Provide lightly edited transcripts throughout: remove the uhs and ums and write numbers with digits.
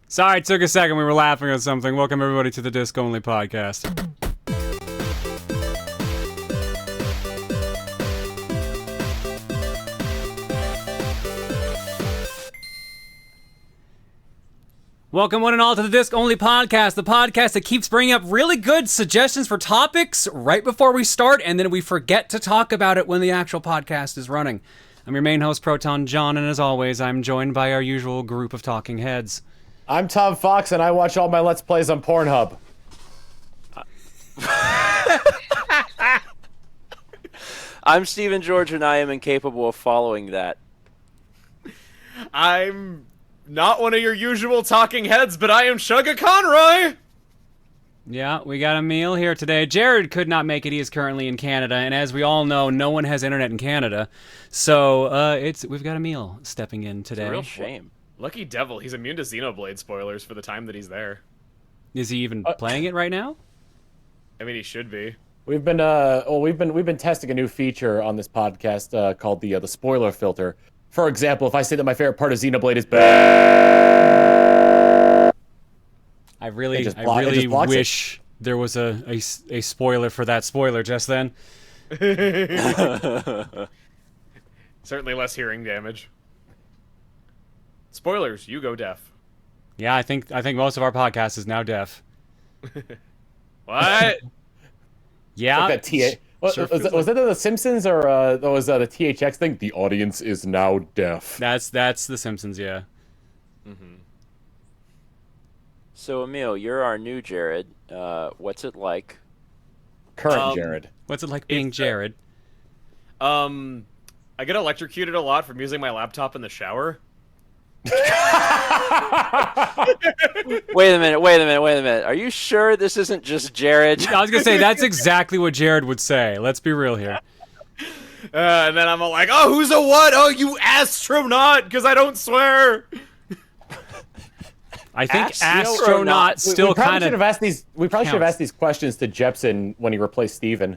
Sorry, it took a second. We were laughing at something. Welcome, everybody, to the Disc Only podcast. Welcome, one and all, to the Disc Only podcast, the podcast that keeps bringing up really good suggestions for topics right before we start, and then we forget to talk about it when the actual podcast is running. I'm your main host, Proton John, and as always, I'm joined by our usual group of talking heads. I'm Tom Fox, and I watch all my Let's Plays on Pornhub. I'm Steven George, and I am incapable of following that. I'm not one of your usual talking heads, but I am Shugga Conroy! Yeah, we got a meal here today. Jared could not make it. He is currently in Canada, and as we all know, no one has internet in Canada. So we've got a meal stepping in today. It's a real shame. Lucky devil, he's immune to Xenoblade spoilers for the time that he's there. Is he even playing it right now? I mean, he should be. We've been testing a new feature on this podcast called the spoiler filter. For example, if I say that my favorite part of Xenoblade is bad, I really wish there was a spoiler for that spoiler just then. Certainly less hearing damage. Spoilers, you go deaf. Yeah, I think most of our podcast is now deaf. What? Yeah. like that was that in The Simpsons or was the THX thing? The audience is now deaf. That's The Simpsons, yeah. Mm-hmm. So, Emil, you're our new Jared. What's it like? Current Jared. What's it like being Jared? I get electrocuted a lot from using my laptop in the shower. Wait a minute. Are you sure this isn't just Jared? I was going to say, that's exactly what Jared would say. Let's be real here. And then I'm all like, oh, who's a what? Oh, you astronaut, because I don't swear. I think astronaut still kind of. We probably should have asked these questions to Jepsen when he replaced Steven.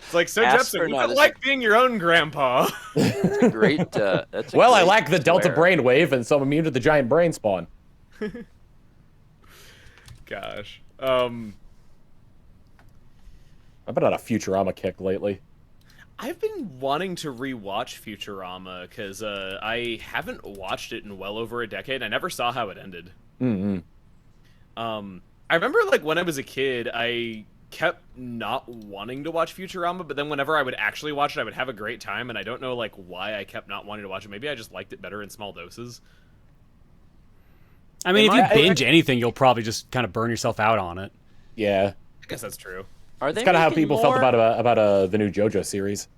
It's like, so Jepsen, what's it like being your own grandpa? That's a great. I lack the delta brainwave, and so I'm immune to the giant brain spawn. Gosh. I've been on a Futurama kick lately. I've been wanting to rewatch Futurama because I haven't watched it in well over a decade. I never saw how it ended. Mm-hmm. I remember, like, when I was a kid, I kept not wanting to watch Futurama, but then whenever I would actually watch it, I would have a great time, and I don't know, like, why I kept not wanting to watch it. Maybe I just liked it better in small doses. I mean, if you binge anything, you'll probably just kind of burn yourself out on it. Yeah. I guess that's true. Are they It's kind of how people more? felt about the new JoJo series.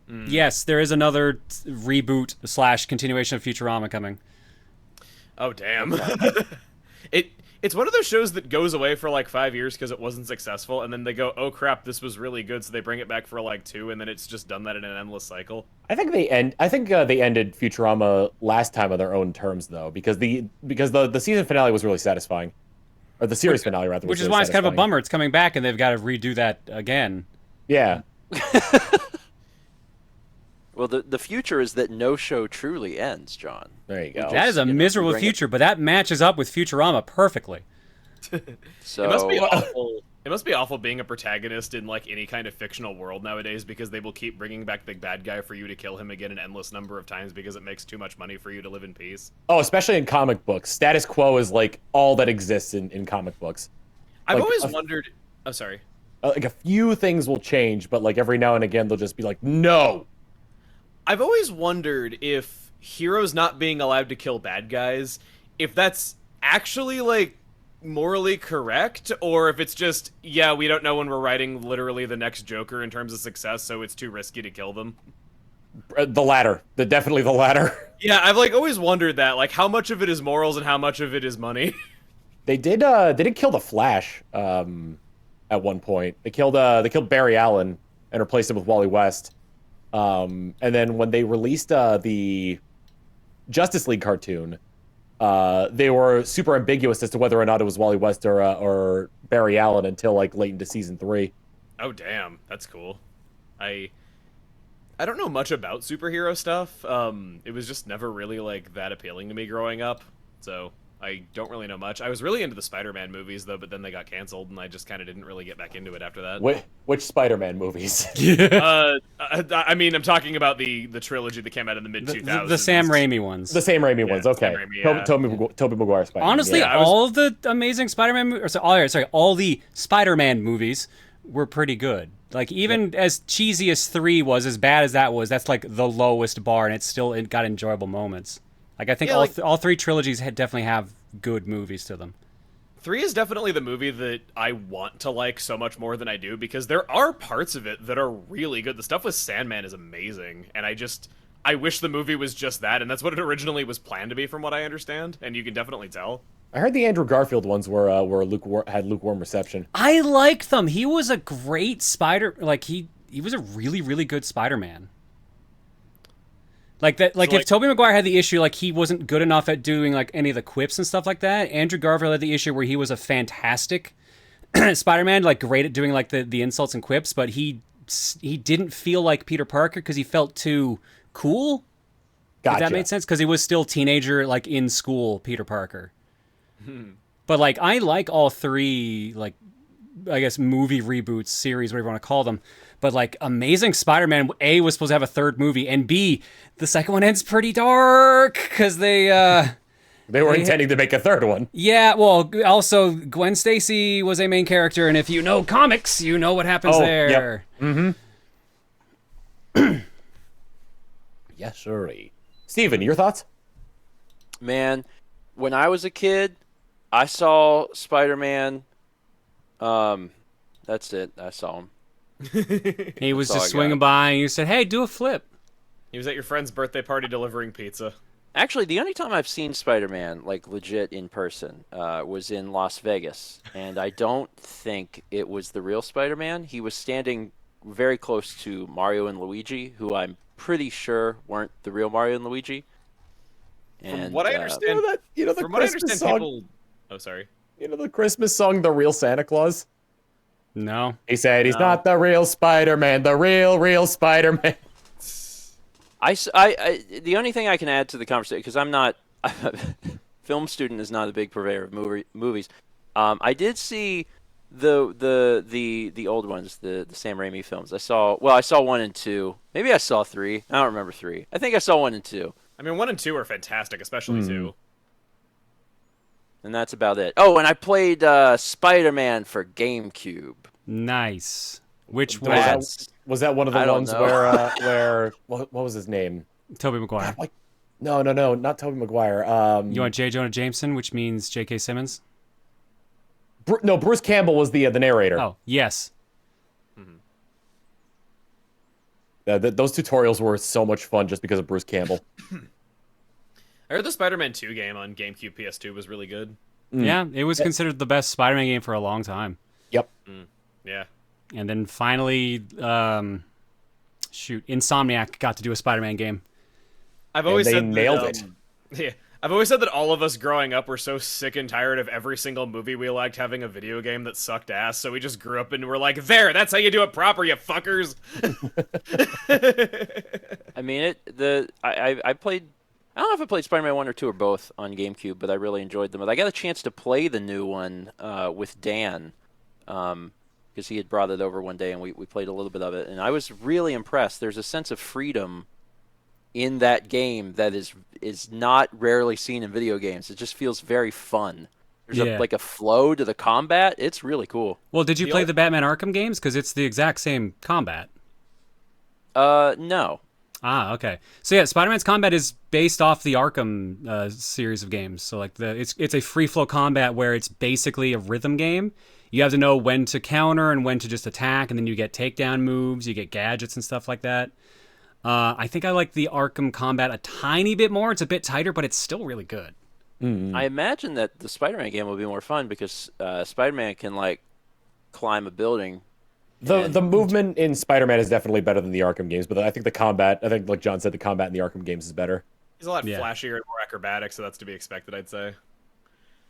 Yes, there is another reboot / continuation of Futurama coming. Oh, damn. It's one of those shows that goes away for like 5 years because it wasn't successful, and then they go, oh crap, this was really good, so they bring it back for like 2, and then it's just done that in an endless cycle. I think they ended Futurama last time on their own terms though, because the season finale was really satisfying, or the series finale rather. Which is why it's kind of a bummer. It's coming back, and they've got to redo that again. Yeah. Well, the future is that no show truly ends, John. There you go. That is a miserable future, but that matches up with Futurama perfectly. So It must be awful. It must be awful being a protagonist in like any kind of fictional world nowadays, because they will keep bringing back the bad guy for you to kill him again an endless number of times because it makes too much money for you to live in peace. Oh, especially in comic books. Status quo is like all that exists in comic books. I've Like, always wondered. Oh, sorry. Like a few things will change, but like every now and again they'll just be like, no. I've always wondered if heroes not being allowed to kill bad guys, if that's actually like morally correct, or if it's just, yeah, we don't know when we're writing literally the next Joker in terms of success, so it's too risky to kill them. The latter. Definitely the latter. Yeah, I've like always wondered that, like how much of it is morals and how much of it is money. They did kill the Flash at one point. They killed Barry Allen and replaced him with Wally West. And then when they released the Justice League cartoon, they were super ambiguous as to whether or not it was Wally West or Barry Allen until like late into season 3. Oh damn, that's cool. I I don't know much about superhero stuff. It was just never really like that appealing to me growing up, so I don't really know much. I was really into the Spider-Man movies though, but then they got canceled, and I just kind of didn't really get back into it after that. Which Spider-Man movies? I mean, I'm talking about the trilogy that came out in the mid 2000s. The Sam Raimi ones. The Sam Raimi ones. Okay. Sam Raimi, Tobey Maguire Spider-Man. Honestly, all of the Amazing Spider-Man, all the Spider-Man movies were pretty good. Like, even as cheesy as 3 was, as bad as that was, that's like the lowest bar, and it got enjoyable moments. Like, I think all 3 trilogies definitely have good movies to them. 3 is definitely the movie that I want to like so much more than I do, because there are parts of it that are really good. The stuff with Sandman is amazing, and I wish the movie was just that, and that's what it originally was planned to be, from what I understand, and you can definitely tell. I heard the Andrew Garfield ones were had lukewarm reception. I liked them. He was a great he was a really, really good Spider-Man. Like that, if Tobey Maguire had the issue, like he wasn't good enough at doing like any of the quips and stuff like that, Andrew Garfield had the issue where he was a fantastic Spider-Man, like great at doing like the insults and quips, but he didn't feel like Peter Parker because he felt too cool. Gotcha. If that made sense, because he was still teenager, like in school, Peter Parker. But like I like all 3, like I guess movie reboots, series, whatever you want to call them. But like Amazing Spider-Man, A, was supposed to have a 3rd movie, and B, the second one ends pretty dark because they were intending to make a 3rd one. Yeah, well, also Gwen Stacy was a main character, and if you know comics, you know what happens there. Yep. Mm-hmm. Yes, sorry. Steven, your thoughts? Man, when I was a kid, I saw Spider-Man. That's it. I saw him. He was just swinging by, and you said, "Hey, do a flip." He was at your friend's birthday party delivering pizza. Actually, the only time I've seen Spider-Man, like legit in person, was in Las Vegas. And I don't think it was the real Spider-Man. He was standing very close to Mario and Luigi, who I'm pretty sure weren't the real Mario and Luigi. And, from what I understand, from what I understand, people... Oh, sorry. You know the Christmas song, The Real Santa Claus? No. He said he's not the real Spider-Man, the real Spider-Man. The only thing I can add to the conversation, because I'm not, film student is not a big purveyor of movies. I did see the old ones, the Sam Raimi films. I saw 1 and 2. Maybe I saw 3. I don't remember 3. I think I saw 1 and 2. I mean, 1 and 2 are fantastic, especially 2. And that's about it. Oh, and I played Spider-Man for GameCube. Nice. Which was that one of the ones where what was his name? Tobey Maguire. No, not Tobey Maguire. You want J. Jonah Jameson, which means J.K. Simmons? No, Bruce Campbell was the narrator. Oh, yes. Those tutorials were so much fun just because of Bruce Campbell. I heard the Spider-Man 2 game on GameCube PS2 was really good. Yeah, it was considered the best Spider-Man game for a long time. Yep. Yeah. And then finally, Insomniac got to do a Spider-Man game. I've always they said nailed it. Yeah, I've always said that all of us growing up were so sick and tired of every single movie we liked having a video game that sucked ass, so we just grew up and were like, there, that's how you do it proper, you fuckers. I mean, I played... I don't know if I played Spider-Man 1 or 2 or both on GameCube, but I really enjoyed them. But I got a chance to play the new one with Dan, because he had brought it over one day, and we played a little bit of it. And I was really impressed. There's a sense of freedom in that game that is not rarely seen in video games. It just feels very fun. There's a flow to the combat. It's really cool. Well, did you play the Batman Arkham games? Because it's the exact same combat. No. Ah, okay. So yeah, Spider-Man's combat is based off the Arkham series of games. So like it's a free flow combat where it's basically a rhythm game. You have to know when to counter and when to just attack, and then you get takedown moves, you get gadgets and stuff like that. I think I like the Arkham combat a tiny bit more. It's a bit tighter, but it's still really good. I imagine that the Spider-Man game will be more fun because Spider-Man can like climb a building. The movement in Spider-Man is definitely better than the Arkham games, but I think the combat, like John said, the combat in the Arkham games is better. He's a lot flashier and more acrobatic, so that's to be expected, I'd say.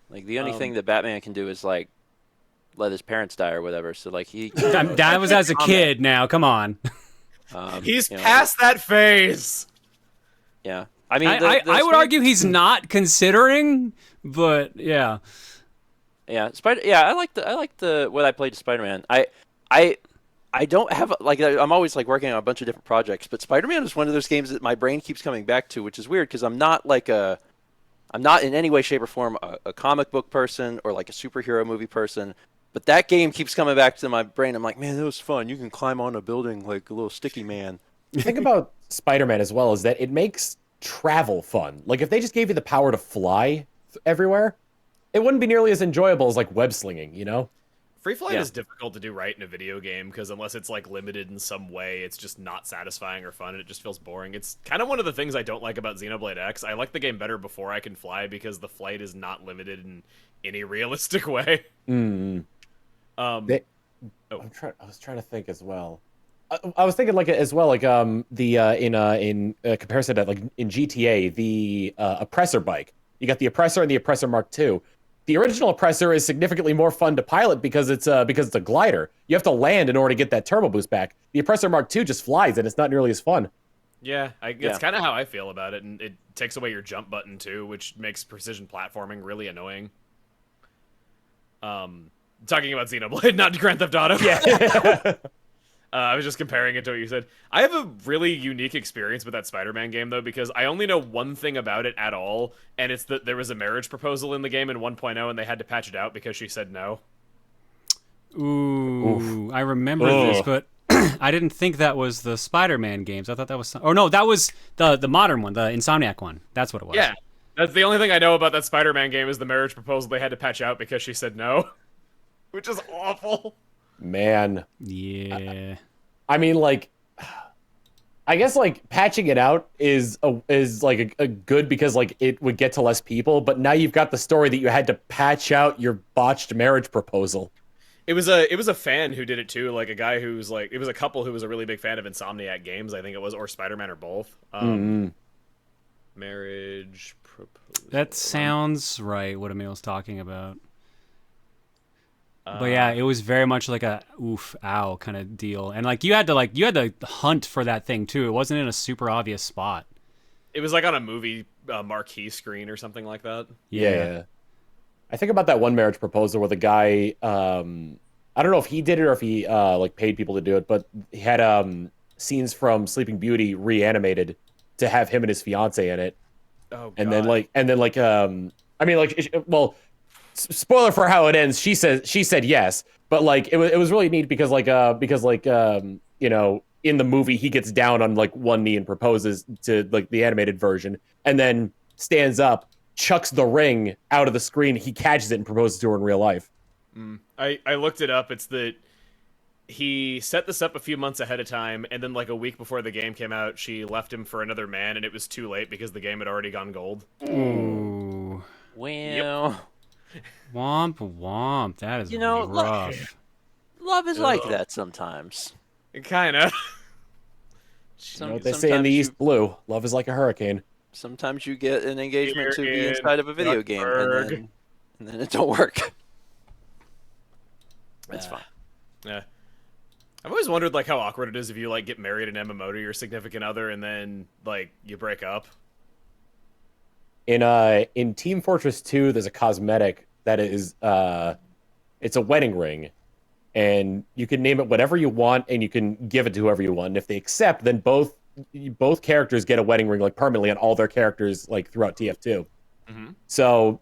Like the only thing that Batman can do is like let his parents die or whatever. So like that was as a kid. Now, come on. He's past that phase. Yeah. I mean, I would argue he's not considering, but yeah. Yeah, I like the what I played Spider-Man. I don't have I'm always like working on a bunch of different projects, but Spider-Man is one of those games that my brain keeps coming back to, which is weird because I'm not in any way, shape, or form a comic book person or like a superhero movie person. But that game keeps coming back to my brain. I'm like, man, that was fun. You can climb on a building like a little sticky man. The thing about Spider-Man as well is that it makes travel fun. Like, if they just gave you the power to fly everywhere, it wouldn't be nearly as enjoyable as, like, web slinging, you know? Free flight is difficult to do right in a video game because unless it's like limited in some way, it's just not satisfying or fun, and it just feels boring. It's kind of one of the things I don't like about Xenoblade X. I like the game better before I can fly because the flight is not limited in any realistic way. I was trying to think as well. I was thinking in comparison to like in GTA, the Oppressor bike. You got the Oppressor and the Oppressor Mark II. The original Oppressor is significantly more fun to pilot because it's a glider. You have to land in order to get that turbo boost back. The Oppressor Mark II just flies and it's not nearly as fun. Yeah, it's kind of how I feel about it, and it takes away your jump button too, which makes precision platforming really annoying. Talking about Xenoblade, not Grand Theft Auto. Yeah. I was just comparing it to what you said. I have a really unique experience with that Spider-Man game, though, because I only know one thing about it at all, and it's that there was a marriage proposal in the game in 1.0, and they had to patch it out because she said no. Oof. I remember this, but I didn't think that was the Spider-Man games. I thought that was... Oh, no, that was the modern one, the Insomniac one. That's what it was. Yeah. That's the only thing I know about that Spider-Man game is the marriage proposal they had to patch out because she said no. Which is awful. Man. Yeah. I mean, like, I guess like patching it out is like a good because like it would get to less people, but now you've got the story that you had to patch out your botched marriage proposal. It was a fan who did it too, like a guy who's like, it was a couple who was a really big fan of Insomniac games, I think it was, or Spider-Man or both. Marriage proposal. That sounds right, what Emil's talking about. But yeah, it was very much like a oof, ow kind of deal. And you had to hunt for that thing too. It wasn't in a super obvious spot. It was like on a movie marquee screen or something like that. Yeah. I think about that one marriage proposal where the guy, I don't know if he did it or if he like paid people to do it, but he had scenes from Sleeping Beauty reanimated to have him and his fiance in it. Oh, God. I mean, well, spoiler for how it ends. She said yes, but like it was really neat because you know, in the movie he gets down on like one knee and proposes to like the animated version, and then stands up, chucks the ring out of the screen, he catches it and proposes to her in real life. I looked it up. It's that he set this up a few months ahead of time, and then like a week before the game came out, she left him for another man, and it was too late because the game had already gone gold. Ooh. Well. Yep. Womp womp. That is rough. Love is like that sometimes. Kinda. You know what they say in the East Blue? Love is like a hurricane. Sometimes you get an engagement to be inside of a video game, Duckburg. and then it don't work. That's fine. Yeah. I've always wondered like how awkward it is if you like get married in MMO to your significant other and then like you break up. In Team Fortress 2, there's a cosmetic that is it's a wedding ring, and you can name it whatever you want, and you can give it to whoever you want. And if they accept, then both characters get a wedding ring like permanently on all their characters like throughout TF2. So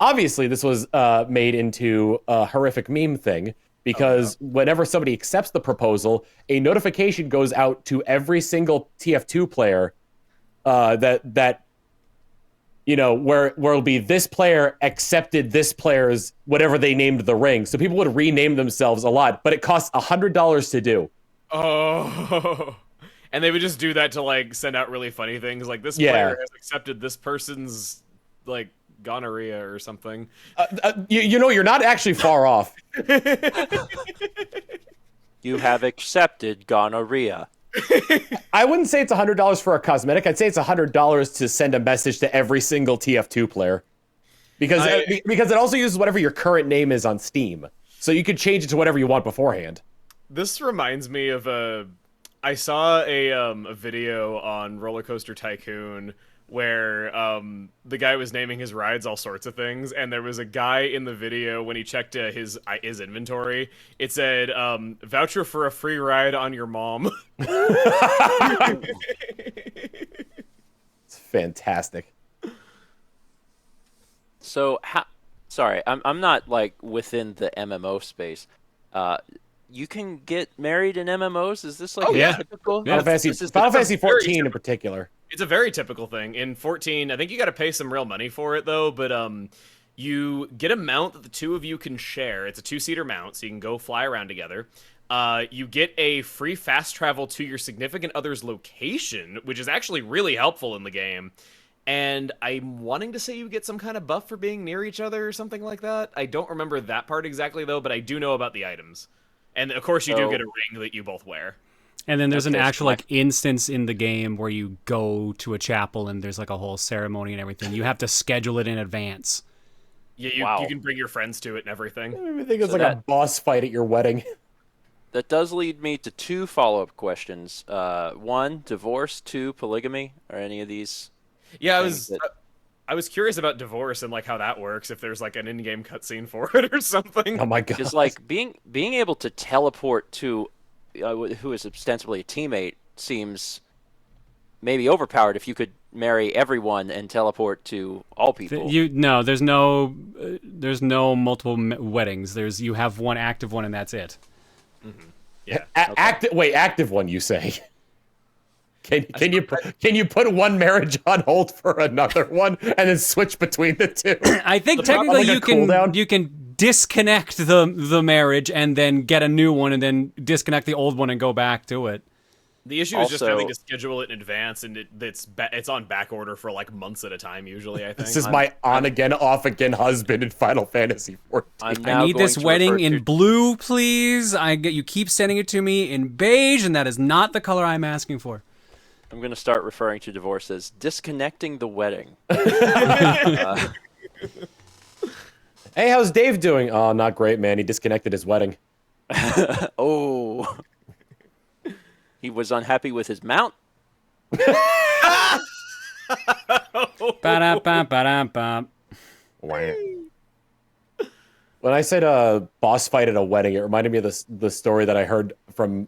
obviously this was made into a horrific meme thing because whenever somebody accepts the proposal, a notification goes out to every single TF2 player that you know, where it'll be this player accepted this player's whatever they named the ring. So people would rename themselves a lot, but it costs $100 to do. Oh, and they would just do that to like send out really funny things, like this player has accepted this person's like gonorrhea or something. You know, you're not actually far off. You have accepted gonorrhea. I wouldn't say it's $100 for a cosmetic. I'd say it's $100 to send a message to every single TF2 player, because it also uses whatever your current name is on Steam, so you could change it to whatever you want beforehand. This reminds me of I saw a video on Roller Coaster Tycoon where the guy was naming his rides all sorts of things, and there was a guy in the video when he checked his inventory. It said voucher for a free ride on your mom. It's fantastic. So, sorry, I'm not like within the MMO space. You can get married in MMOs? Is this like typical? Final Fantasy 14 in particular. It's a very typical thing. In 14, I think you got to pay some real money for it though, but you get a mount that the two of you can share. It's a 2-seater mount, so you can go fly around together. You get a free fast travel to your significant other's location, which is actually really helpful in the game. And I'm wanting to say you get some kind of buff for being near each other or something like that. I don't remember that part exactly though, but I do know about the items. And of course you do get a ring that you both wear. And then there's an actual like instance in the game where you go to a chapel and there's like a whole ceremony and everything. You have to schedule it in advance. Yeah, you can bring your friends to it and everything. I think it's like a boss fight at your wedding. That does lead me to 2 follow-up questions. 1, divorce. 2, polygamy. Are any of these? Yeah, I was curious about divorce and like how that works. If there's like an in-game cutscene for it or something. Oh my god! Because like being able to teleport to who is ostensibly a teammate seems maybe overpowered. If you could marry everyone and teleport to all people, there's no multiple weddings. You have one active one and that's it. Mm-hmm. Yeah. Active one, you say? Can you put one marriage on hold for another one and then switch between the two? I think technically you can disconnect the marriage and then get a new one and then disconnect the old one and go back to it. The issue is just having to schedule it in advance, and it's on back order for like months at a time usually, I think. This is my on-again, off-again husband in Final Fantasy XIV. I need this wedding in blue, please. You keep sending it to me in beige, and that is not the color I'm asking for. I'm going to start referring to divorce as disconnecting the wedding. Hey, how's Dave doing? Oh, not great, man. He disconnected his wedding. Oh. He was unhappy with his mount? Ba-da-ba-ba-da-ba. When I said boss fight at a wedding, it reminded me of the story that I heard from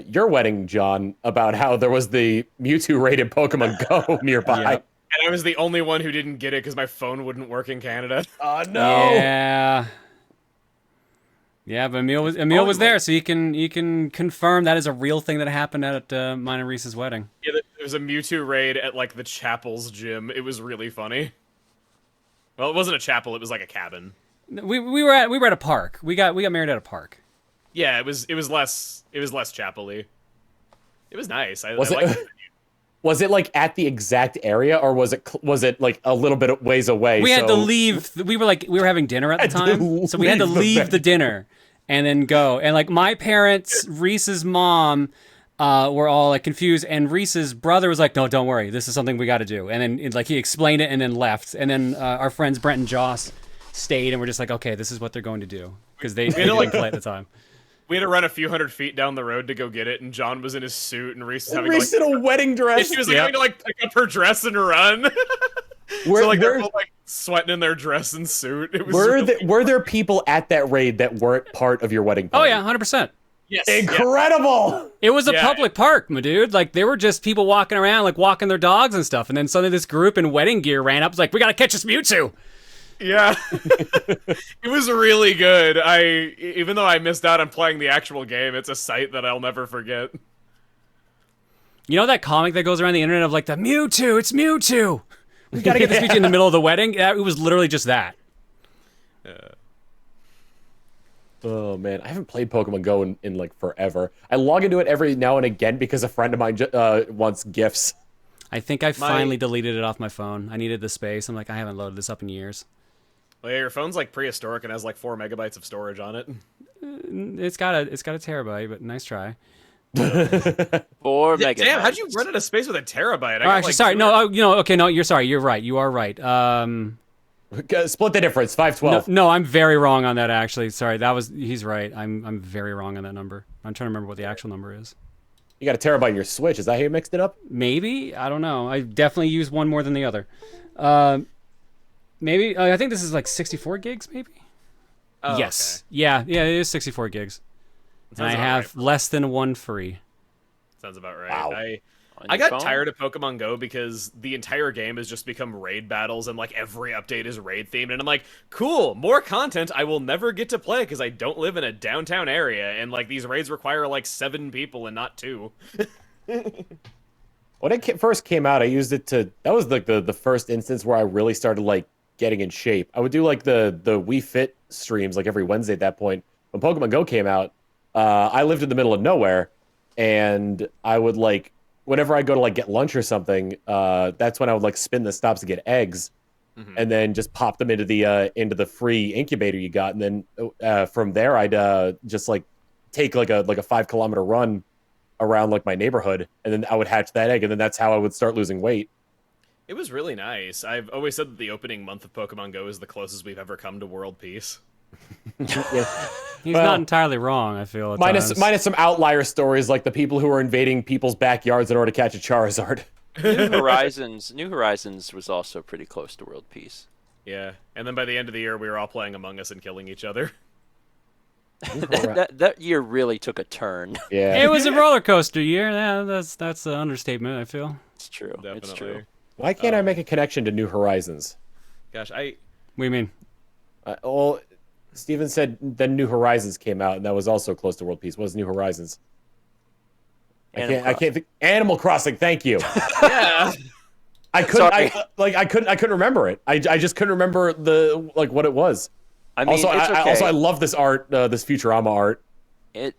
your wedding, John, about how there was the Mewtwo raid in Pokemon Go nearby. Yep. And I was the only one who didn't get it because my phone wouldn't work in Canada. Oh, no! Yeah, but Emil was there, so you can confirm that is a real thing that happened at mine and Reese's wedding. Yeah, there was a Mewtwo raid at like the chapel's gym. It was really funny. Well, it wasn't a chapel; it was like a cabin. We were at a park. We got married at a park. Yeah, it was less chapel-y. It was nice. I liked it. Was it like at the exact area, or was it like a little bit of ways away? We had to leave. We were having dinner at the time, so we had to leave the dinner and then go. And like my parents, Reese's mom, were all like confused, and Reese's brother was like, "No, don't worry, this is something we got to do." And then like he explained it and then left. And then our friends Brent and Joss stayed, and we're just like, "Okay, this is what they're going to do," because they didn't play at the time. We had to run a few hundred feet down the road to go get it, and John was in his suit, and Reese was having Reese in a wedding dress. She was having to like pick up her dress and run. So like they're both like sweating in their dress and suit. It was were there people at that raid that weren't part of your wedding party? Oh yeah, 100%. Yes, incredible. Yeah. It was a public park, my dude. Like they were just people walking around, like walking their dogs and stuff. And then suddenly this group in wedding gear ran up. Was like, "We gotta catch this Mewtwo." Yeah, it was really good. Even though I missed out on playing the actual game, it's a sight that I'll never forget. You know that comic that goes around the internet of like the Mewtwo, it's Mewtwo. We gotta get this Mewtwo in the middle of the wedding. It was literally just that. Oh man, I haven't played Pokemon Go in like forever. I log into it every now and again because a friend of mine wants gifts. I think I finally deleted it off my phone. I needed the space. I'm like, I haven't loaded this up in years. Well, yeah, your phone's like prehistoric and has like 4 megabytes of storage on it. It's got a terabyte, but nice try. 4 megabytes. Damn, how'd you run out of space with a terabyte? Actually, sorry. No, okay, no, you're sorry. You're right. You are right. Split the difference. 512. No, I'm very wrong on that. Actually, sorry. He's right. I'm very wrong on that number. I'm trying to remember what the actual number is. You got a terabyte in your Switch. Is that how you mixed it up? Maybe, I don't know. I definitely use one more than the other. Maybe I think this is like 64 gigs, maybe. Oh, Yes. Yeah, it is 64 gigs. And I about have right. less than one free. Sounds about right. Wow. On I your got phone? tired of Pokemon Go because the entire game has just become raid battles and like every update is raid themed, and I'm like, cool, more content I will never get to play because I don't live in a downtown area, and like these raids require like 7 people and not 2. When it first came out, I used it to. That was like the first instance where I really started like getting in shape. I would do like the Wii Fit streams like every Wednesday at that point. When Pokemon Go came out, I lived in the middle of nowhere, and I would like whenever I go to like get lunch or something, that's when I would like spin the stops to get eggs, and then just pop them into the free incubator you got, and then from there I'd just like take like a 5 kilometer run around like my neighborhood, and then I would hatch that egg, and then that's how I would start losing weight. It was really nice. I've always said that the opening month of Pokemon Go is the closest we've ever come to world peace. Yeah. He's Well, not entirely wrong, I feel. At times. Minus some outlier stories like the people who are invading people's backyards in order to catch a Charizard. New Horizons was also pretty close to world peace. Yeah, and then by the end of the year, we were all playing Among Us and killing each other. that year really took a turn. Yeah. It was a roller coaster year. Yeah, that's an understatement, I feel. It's true. Definitely. It's true. Why can't I make a connection to New Horizons? Gosh, What do you mean? Well, Steven said then New Horizons came out, and that was also close to world peace. What was New Horizons? I can't think. Animal Crossing. Thank you. yeah. I couldn't. Sorry. I couldn't remember it. I just couldn't remember what it was. I mean, Also, it's okay. I love this art, this Futurama art.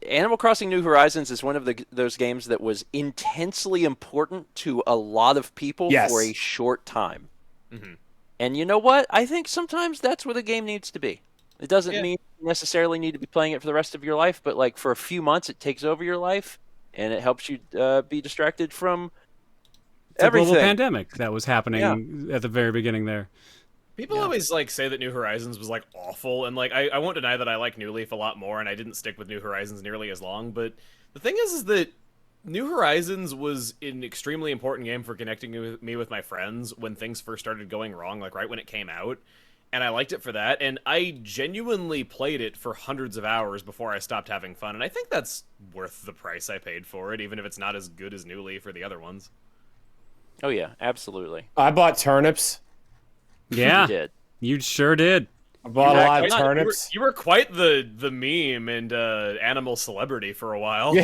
Animal Crossing New Horizons is one of those games that was intensely important to a lot of people Yes. for a short time. And you know what? I think sometimes that's what a game needs to be. It doesn't mean you necessarily need to be playing it for the rest of your life, but like for a few months, it takes over your life, and it helps you be distracted from It's a everything. global pandemic that was happening at the very beginning there. People always like say that New Horizons was like awful, and like I won't deny that I like New Leaf a lot more, and I didn't stick with New Horizons nearly as long. But the thing is that New Horizons was an extremely important game for connecting me with my friends when things first started going wrong, like right when it came out, and I liked it for that. And I genuinely played it for hundreds of hours before I stopped having fun, and I think that's worth the price I paid for it, even if it's not as good as New Leaf or the other ones. Oh yeah, absolutely. I bought turnips. Yeah, You did. you sure did. I bought a lot of Quite- turnips. You were quite the meme and animal celebrity for a while.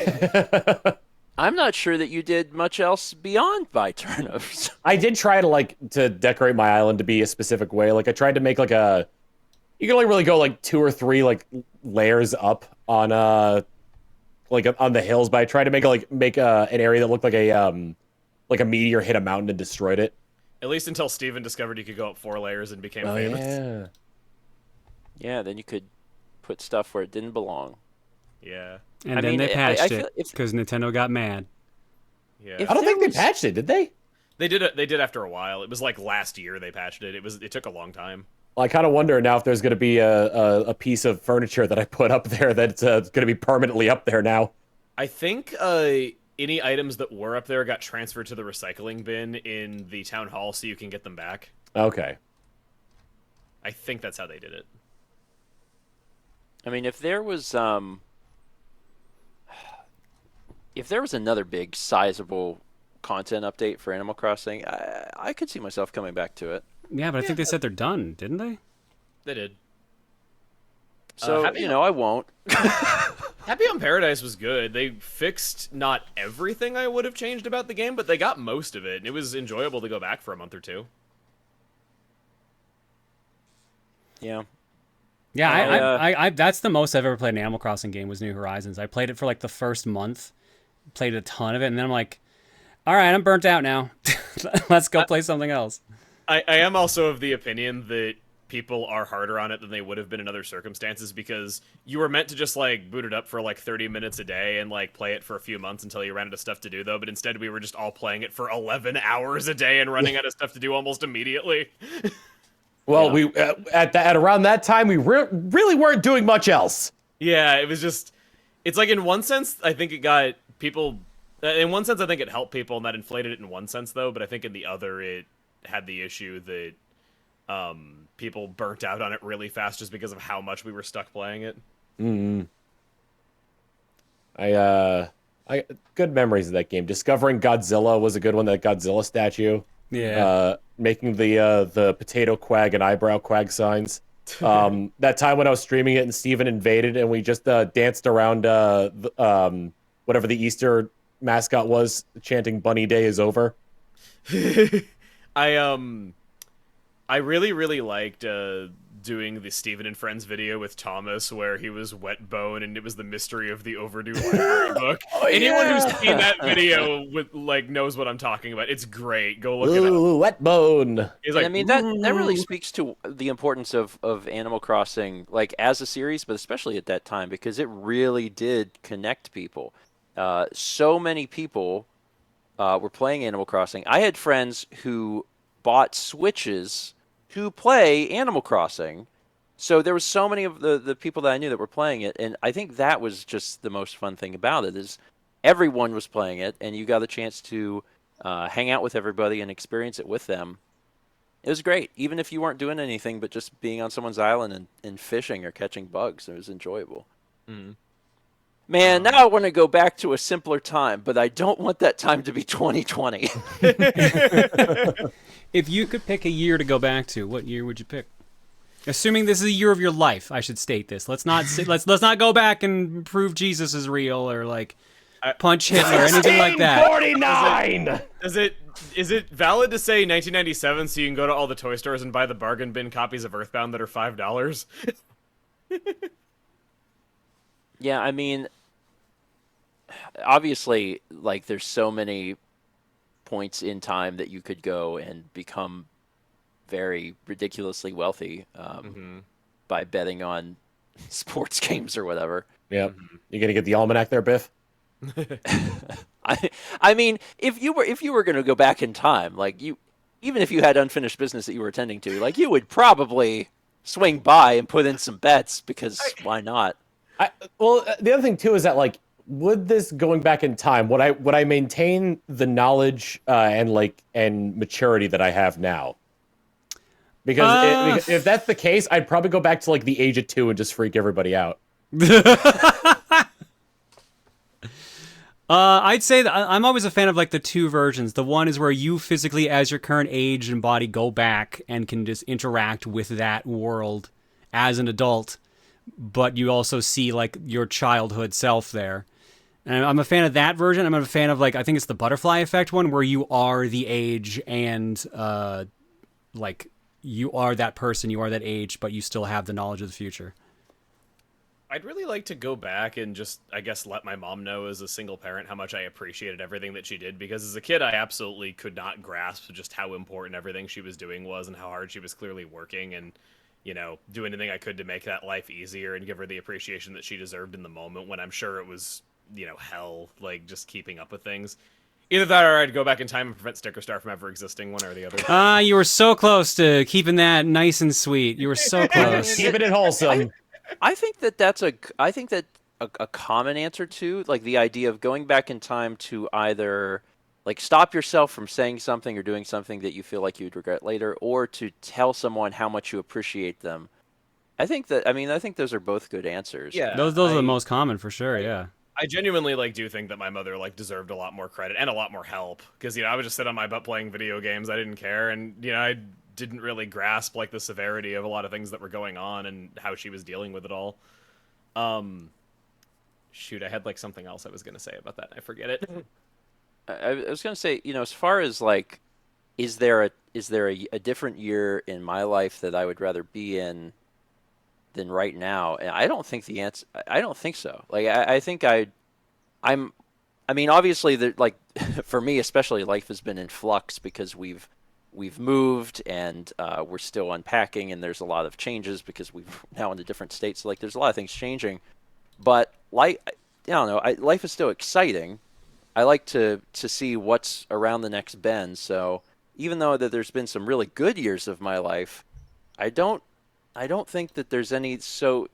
I'm not sure that you did much else beyond buy turnips. I did try to decorate my island to be a specific way. Like I tried to make like a. You can only really go like 2 or 3 like layers up on on the hills, but I tried to make an area that looked like a meteor hit a mountain and destroyed it. At least until Steven discovered he could go up 4 layers and became Oh famous. yeah. Yeah, then you could put stuff where it didn't belong. Yeah. And I then mean, they I patched feel it if- because Nintendo got mad. Yeah. If I don't there think they was- patched it, did they? They did it. They did after a while. It was like last year they patched it. It took a long time. Well, I kind of wonder now if there's going to be a piece of furniture that I put up there that's going to be permanently up there now. I think any items that were up there got transferred to the recycling bin in the town hall so you can get them back. Okay. I think that's how they did it. I mean, if there was another big sizable content update for Animal Crossing, I could see myself coming back to it. Yeah, but I think they said they're done, didn't they? They did. So, Happy- I won't. Happy on Paradise was good. They fixed not everything I would have changed about the game, but they got most of it, and it was enjoyable to go back for a month or two. Yeah. Yeah, I that's the most I've ever played an Animal Crossing game was New Horizons. I played it for like the first month, played a ton of it, and then I'm like, all right, I'm burnt out now. Let's go play something else. I am also of the opinion that people are harder on it than they would have been in other circumstances because you were meant to just like boot it up for like 30 minutes a day and like play it for a few months until you ran out of stuff to do though, but instead we were just all playing it for 11 hours a day and running out of stuff to do almost immediately. Well, we at around that time we really weren't doing much else. Yeah, it was just it's like in one sense I think it got people In one sense, I think it helped people, and that inflated it in one sense, though. But I think in the other, it had the issue that people burnt out on it really fast just because of how much we were stuck playing it. Mm. I good memories of that game. Discovering Godzilla was a good one. That Godzilla statue. Yeah. Making the potato quag and eyebrow quag signs. That time when I was streaming it and Steven invaded and we just danced around whatever the Easter mascot was, chanting "Bunny Day is over." I really liked doing the Steven and Friends video with Thomas where he was wet bone and it was the mystery of the overdue library book. Anyone who's seen that video knows what I'm talking about. It's great. Go look it up. Wet bone. He's like, I mean, that really speaks to the importance of Animal Crossing, like as a series, but especially at that time, because it really did connect people. So many people were playing Animal Crossing. I had friends who bought Switches to play Animal Crossing. So there was so many of the people that I knew that were playing it, and I think that was just the most fun thing about it, is everyone was playing it, and you got the chance to hang out with everybody and experience it with them. It was great, even if you weren't doing anything but just being on someone's island and fishing or catching bugs. It was enjoyable. Mm-hmm. Man, now I want to go back to a simpler time, but I don't want that time to be 2020. If you could pick a year to go back to, what year would you pick? Assuming this is a year of your life, I should state this. Let's not let's not go back and prove Jesus is real or punch Hitler or anything like that. 49. Is it valid to say 1997 so you can go to all the toy stores and buy the bargain bin copies of Earthbound that are $5? Yeah, I mean, obviously, there's so many points in time that you could go and become very ridiculously wealthy by betting on sports games or whatever. Yeah, you gonna get the almanac there, Biff? I mean, if you were going to go back in time, even if you had unfinished business that you were attending to, you would probably swing by and put in some bets because why not? The other thing too is that would this going back in time, would I maintain the knowledge and maturity that I have now? Because if that's the case, I'd probably go back to the age of 2 and just freak everybody out. I'd say that I'm always a fan of the two versions. The one is where you physically, as your current age and body, go back and can just interact with that world as an adult, but you also see your childhood self there. And I'm a fan of that version. I'm a fan of I think it's the butterfly effect one, where you are the age and you are that person, you are that age, but you still have the knowledge of the future. I'd really like to go back and just, I guess, let my mom know as a single parent how much I appreciated everything that she did, because as a kid, I absolutely could not grasp just how important everything she was doing was and how hard she was clearly working and, do anything I could to make that life easier and give her the appreciation that she deserved in the moment when I'm sure it was, hell, just keeping up with things. Either that or I'd go back in time and prevent Sticker Star from ever existing, one or the other. You were so close to keeping that nice and sweet. You were so close. Keeping it wholesome. I think that a common answer to the idea of going back in time to either stop yourself from saying something or doing something that you feel like you'd regret later, or to tell someone how much you appreciate them. I think those are both good answers. Yeah, those are the most common for sure. Yeah. I genuinely do think that my mother deserved a lot more credit and a lot more help, because I would just sit on my butt playing video games. I didn't care, and I didn't really grasp the severity of a lot of things that were going on and how she was dealing with it all. Shoot, I had something else I was gonna say about that. I forget it. I was gonna say, as far as is there a different year in my life that I would rather be in than right now? And I don't think I don't think so. I think obviously for me especially, life has been in flux because we've moved and we're still unpacking, and there's a lot of changes because we've now in a different state. So there's a lot of things changing, but I don't know. Life is still exciting. I like to see what's around the next bend. So even though that there's been some really good years of my life, I don't think that there's any so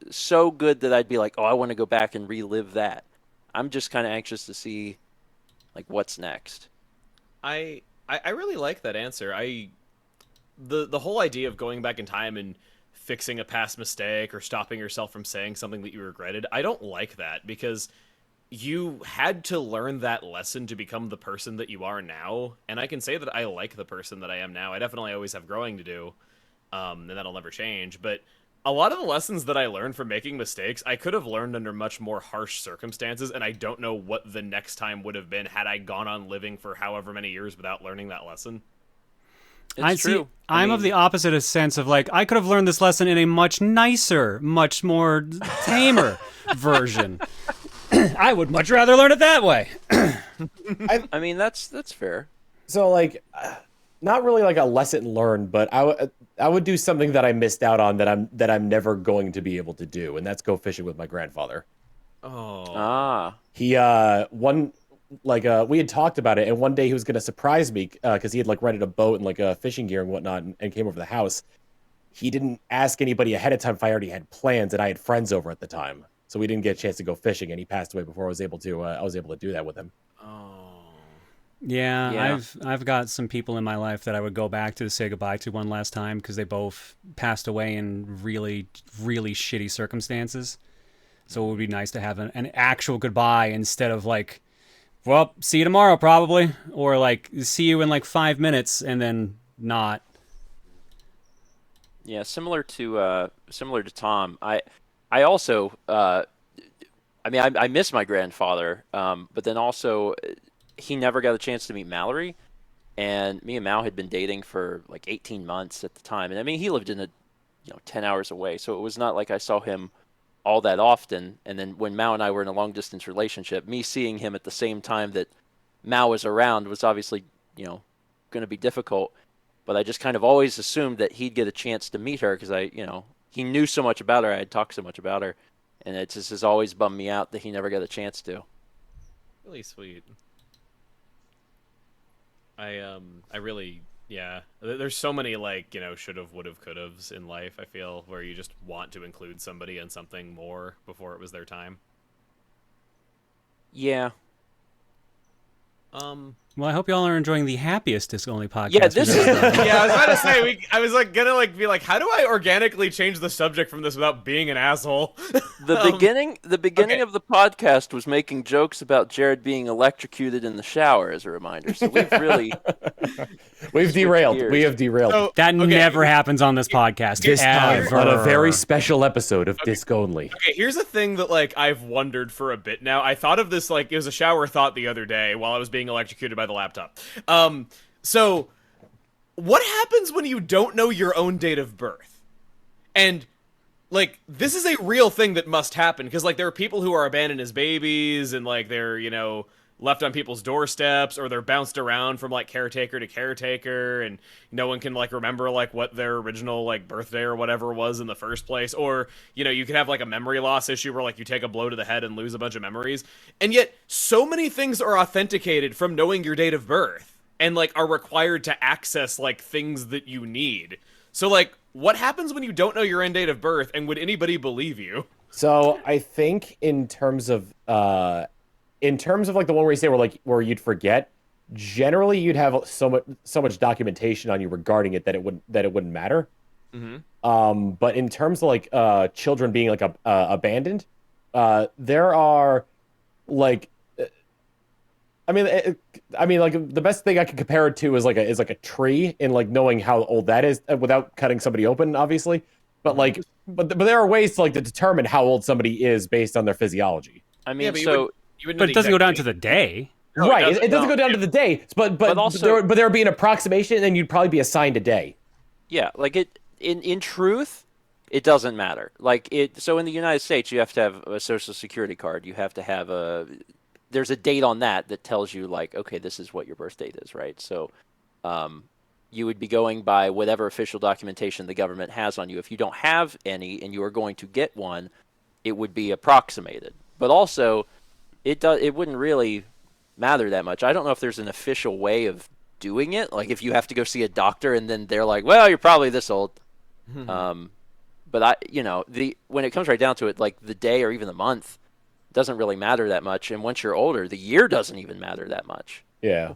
good that I'd be like, oh, I want to go back and relive that. I'm just kind of anxious to see Like, what's next? I really like that answer. The whole idea of going back in time and fixing a past mistake or stopping yourself from saying something that you regretted, I don't like that, because you had to learn that lesson to become the person that you are now, and I can say that I like the person that I am now. I definitely always have growing to do, and that'll never change, but a lot of the lessons that I learned from making mistakes, I could have learned under much more harsh circumstances, and I don't know what the next time would have been had I gone on living for however many years without learning that lesson. It's true. I'm of the opposite sense of, like, I could have learned this lesson in a much nicer, much more tamer version. I would much rather learn it that way. I mean, that's fair. So, like, not really like a lesson learned, but I would do something that I missed out on that I'm never going to be able to do, and that's go fishing with my grandfather. Oh. Ah. He we had talked about it, and one day he was going to surprise me because he had like rented a boat and like fishing gear and whatnot, and came over to the house. He didn't ask anybody ahead of time if I already had plans, and I had friends over at the time, so we didn't get a chance to go fishing. And he passed away before I was able to do that with him. Oh. Yeah, I've got some people in my life that I would go back to say goodbye to one last time because they both passed away in really, really shitty circumstances. So it would be nice to have an actual goodbye instead of like, well, see you tomorrow probably, or like see you in like 5 minutes and then not. Yeah, similar to Tom. I also I miss my grandfather, but then also he never got a chance to meet Mallory, and me and Mal had been dating for like 18 months at the time, and I mean he lived in 10 hours away, so it was not like I saw him all that often. And then when Mal and I were in a long distance relationship, me seeing him at the same time that Mal was around was obviously going to be difficult. But I just kind of always assumed that he'd get a chance to meet her because he knew so much about her. I had talked so much about her, and it just has always bummed me out that he never got a chance to. Really sweet. I really, yeah. There's so many like should've, would've, could've's in life. I feel where you just want to include somebody in something more before it was their time. Yeah. Well, I hope y'all are enjoying the happiest Disc Only podcast. Yeah, this is. Yeah, I was about to say. I was like gonna be like, how do I organically change the subject from this without being an asshole? The beginning of the podcast was making jokes about Jared being electrocuted in the shower as a reminder. So we've really derailed. gears. We have derailed. So, That never happens on this podcast. This time ever. on a very special episode of Disc Only. Okay, here's a thing that like I've wondered for a bit now. I thought of this like it was a shower thought the other day while I was being electrocuted by the laptop. So what happens when you don't know your own date of birth? And like this is a real thing that must happen because like there are people who are abandoned as babies and like they're left on people's doorsteps, or they're bounced around from like caretaker to caretaker, and no one can like remember like what their original like birthday or whatever was in the first place. Or you could have like a memory loss issue where like you take a blow to the head and lose a bunch of memories, and yet so many things are authenticated from knowing your date of birth and like are required to access like things that you need. So like what happens when you don't know your own date of birth, and would anybody believe you? So I think in terms of like the one where you say where you'd forget, generally you'd have so much documentation on you regarding it that it wouldn't matter. Mm-hmm. But in terms of like children being like abandoned, there are like I mean like the best thing I can compare it to is like a tree, and like knowing how old that is without cutting somebody open, obviously. But like but there are ways to like to determine how old somebody is based on their physiology. I mean, Yeah, so. But it doesn't go down to the day. No, right, it doesn't go down to the day, but also, there would be an approximation, and you'd probably be assigned a day. Yeah, like in truth, it doesn't matter. Like so in the United States, you have to have a social security card. You have to have there's a date on that tells you like, okay, this is what your birth date is, right? So, you would be going by whatever official documentation the government has on you. If you don't have any and you are going to get one, it would be approximated. But also, it wouldn't really matter that much. I don't know if there's an official way of doing it. Like if you have to go see a doctor and then they're like, well, you're probably this old. But when it comes right down to it, like the day or even the month, doesn't really matter that much. And once you're older, the year doesn't even matter that much. Yeah.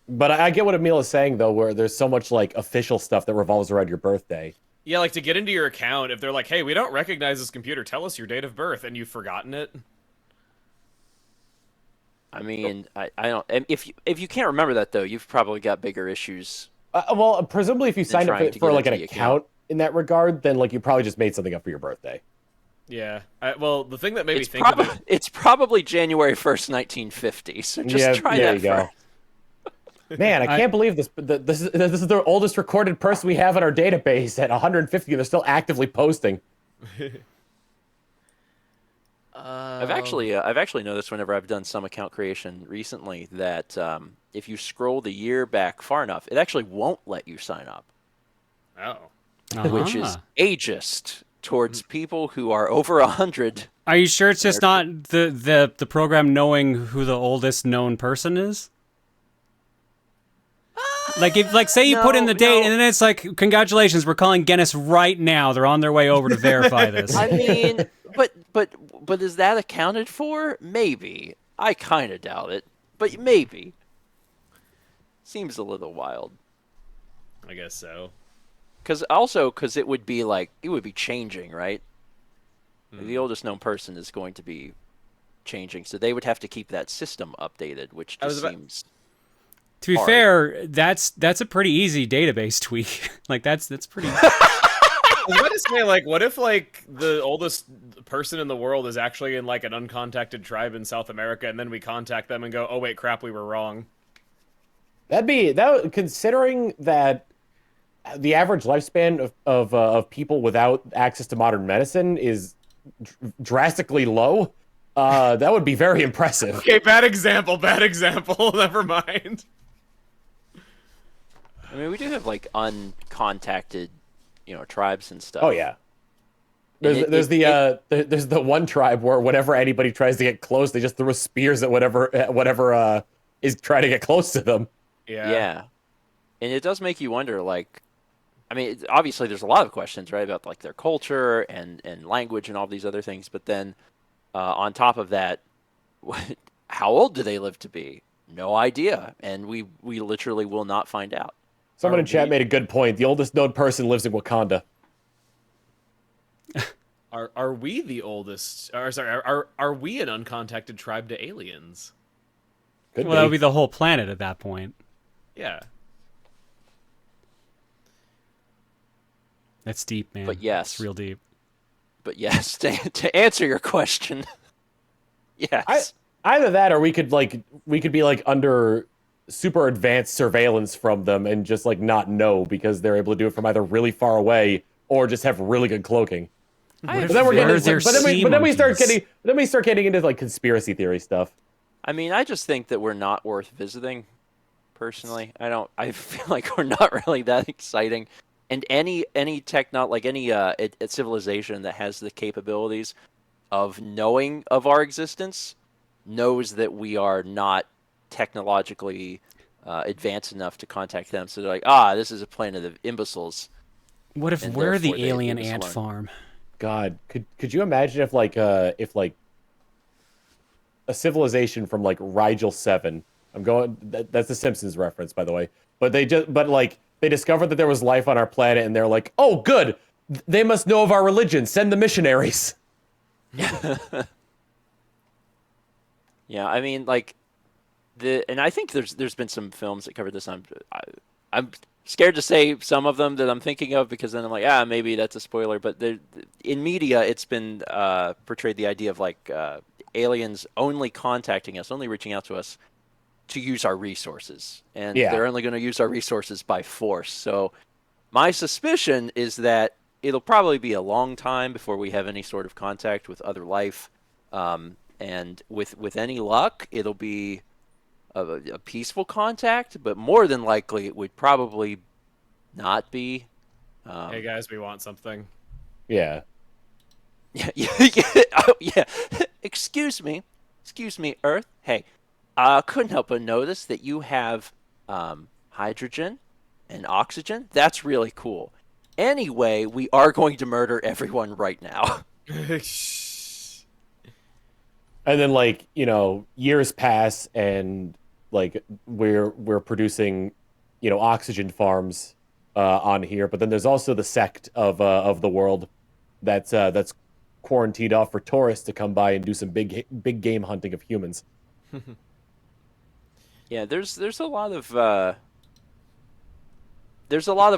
But I get what Emil is saying, though, where there's so much, like, official stuff that revolves around your birthday. Yeah, like to get into your account, if they're like, hey, we don't recognize this computer, tell us your date of birth, and you've forgotten it. I mean, I don't. If you can't remember that though, you've probably got bigger issues. Well, presumably if you signed up trying to for get like an into the account in that regard, then like you probably just made something up for your birthday. Yeah. Well, the thing that made me think of it... It's probably January 1st, 1950, so just try that first. Man, I can't believe this. This is the oldest recorded person we have in our database at 150, and they're still actively posting. I've actually noticed whenever I've done some account creation recently that if you scroll the year back far enough, it actually won't let you sign up. Oh. Which is ageist towards people who are over 100. Are you sure it's just not the program knowing who the oldest known person is? Like say you put in the date and then it's like, congratulations, we're calling Guinness right now. They're on their way over to verify this. I mean, but is that accounted for? Maybe. I kind of doubt it, but maybe. Seems a little wild. I guess so. Because it would be changing, right? The oldest known person is going to be changing, so they would have to keep that system updated, which just seems... To be fair, that's a pretty easy database tweak. Like that's pretty. I was about to say, like, what if like the oldest person in the world is actually in like an uncontacted tribe in South America, and then we contact them and go, "Oh wait, crap, we were wrong." Considering that the average lifespan of people without access to modern medicine is drastically low. That would be very impressive. Okay, bad example. Never mind. I mean, we do have like uncontacted, tribes and stuff. Oh yeah. There's the one tribe where whenever anybody tries to get close, they just throw spears at whatever is trying to get close to them. Yeah. Yeah. And it does make you wonder, like, I mean, obviously there's a lot of questions, right, about like their culture and language and all these other things, but then on top of that, how old do they live to be? No idea, and we literally will not find out. Someone in chat made a good point. The oldest known person lives in Wakanda. Are we the oldest? Or sorry, are we an uncontacted tribe to aliens? That would be the whole planet at that point. Yeah. That's deep, man. But yes, it's real deep. But yes, to answer your question, yes. Either that, or we could be like under super advanced surveillance from them and just like not know because they're able to do it from either really far away or just have really good cloaking. But then we start getting into like conspiracy theory stuff. I mean, I just think that we're not worth visiting. Personally, I feel like we're not really that exciting. And any civilization that has the capabilities of knowing of our existence knows that we are not technologically advanced enough to contact them. So they're like, this is a planet of imbeciles. What if we're the alien ant farm? God, could you imagine if a civilization from like Rigel 7, that's the Simpsons reference, by the way, but they discovered that there was life on our planet, and they're like, oh, good, they must know of our religion. Send the missionaries. Yeah, I mean, like, and I think there's been some films that covered this. I'm scared to say some of them that I'm thinking of because then I'm like, maybe that's a spoiler. But in media, it's been portrayed the idea of like aliens only contacting us, only reaching out to us to use our resources, and they're only going to use our resources by force. So my suspicion is that it'll probably be a long time before we have any sort of contact with other life. And with any luck, it'll be a peaceful contact, but more than likely it would probably not be. Hey guys, we want something. Yeah. Yeah. Excuse me, Earth. Hey, couldn't help but notice that you have hydrogen and oxygen. That's really cool. Anyway, we are going to murder everyone right now. And then like, years pass and like we're producing, oxygen farms on here, but then there's also the sect of the world that's quarantined off for tourists to come by and do some big game hunting of humans. Yeah, there's a lot of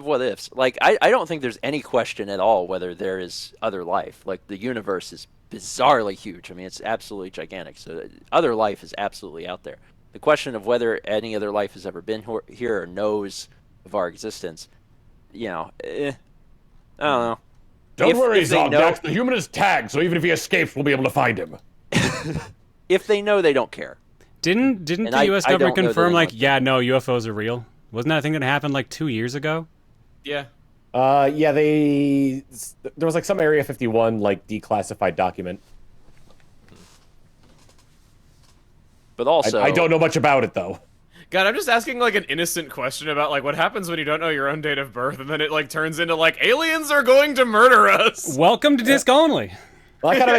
what ifs. Like I don't think there's any question at all whether there is other life. Like the universe is bizarrely huge. I mean, it's absolutely gigantic. So other life is absolutely out there. The question of whether any other life has ever been here or knows of our existence, I don't know. Don't worry, Zogdax. The human is tagged, so even if he escapes, we'll be able to find him. If they know, they don't care. Didn't the U.S. government confirm, UFOs are real? Wasn't that a thing that happened like 2 years ago? Yeah. Yeah, there was like some Area 51 like declassified document. But also, I don't know much about it though. God, I'm just asking like an innocent question about like what happens when you don't know your own date of birth, and then it like turns into like aliens are going to murder us. Welcome to Disc Only. Well, that kind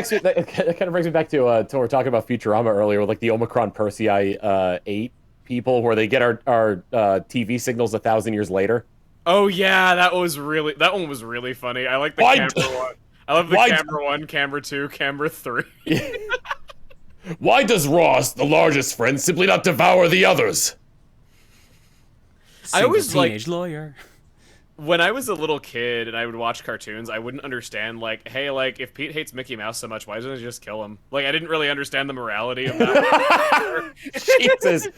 of brings me back to we were talking about Futurama earlier, with like the Omicron Persei 8 people, where they get our TV signals 1,000 years later. Oh yeah, that one was really funny. I like the camera one. I love the camera 1, camera 2, camera 3. Why does Ross, the largest friend, simply not devour the others? I always teenage lawyer. When I was a little kid and I would watch cartoons, I wouldn't understand like, hey, like if Pete hates Mickey Mouse so much, why doesn't he just kill him? Like I didn't really understand the morality of that. Jesus,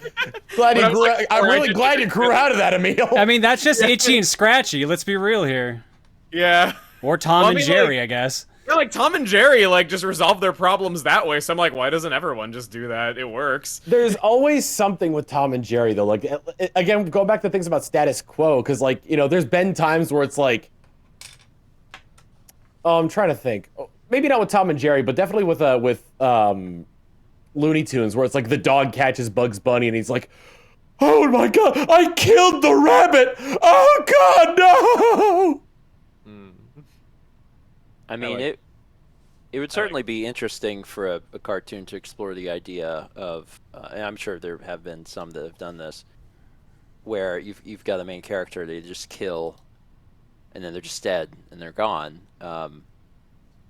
I'm really glad you grew out of that, Emil. I mean, that's just Itchy and Scratchy. Let's be real here. Yeah. Or Tom and Jerry, I guess. Yeah, like Tom and Jerry like just resolve their problems that way. So I'm like, why doesn't everyone just do that? It works. There's always something with Tom and Jerry though. Like again, go back to things about status quo, because like there's been times where it's like, I'm trying to think. Maybe not with Tom and Jerry, but definitely with Looney Tunes, where it's like the dog catches Bugs Bunny and he's like, oh my God, I killed the rabbit! Oh God, no! I mean, it would certainly be interesting for a cartoon to explore the idea of, and I'm sure there have been some that have done this, where you've got a main character they just kill, and then they're just dead and they're gone,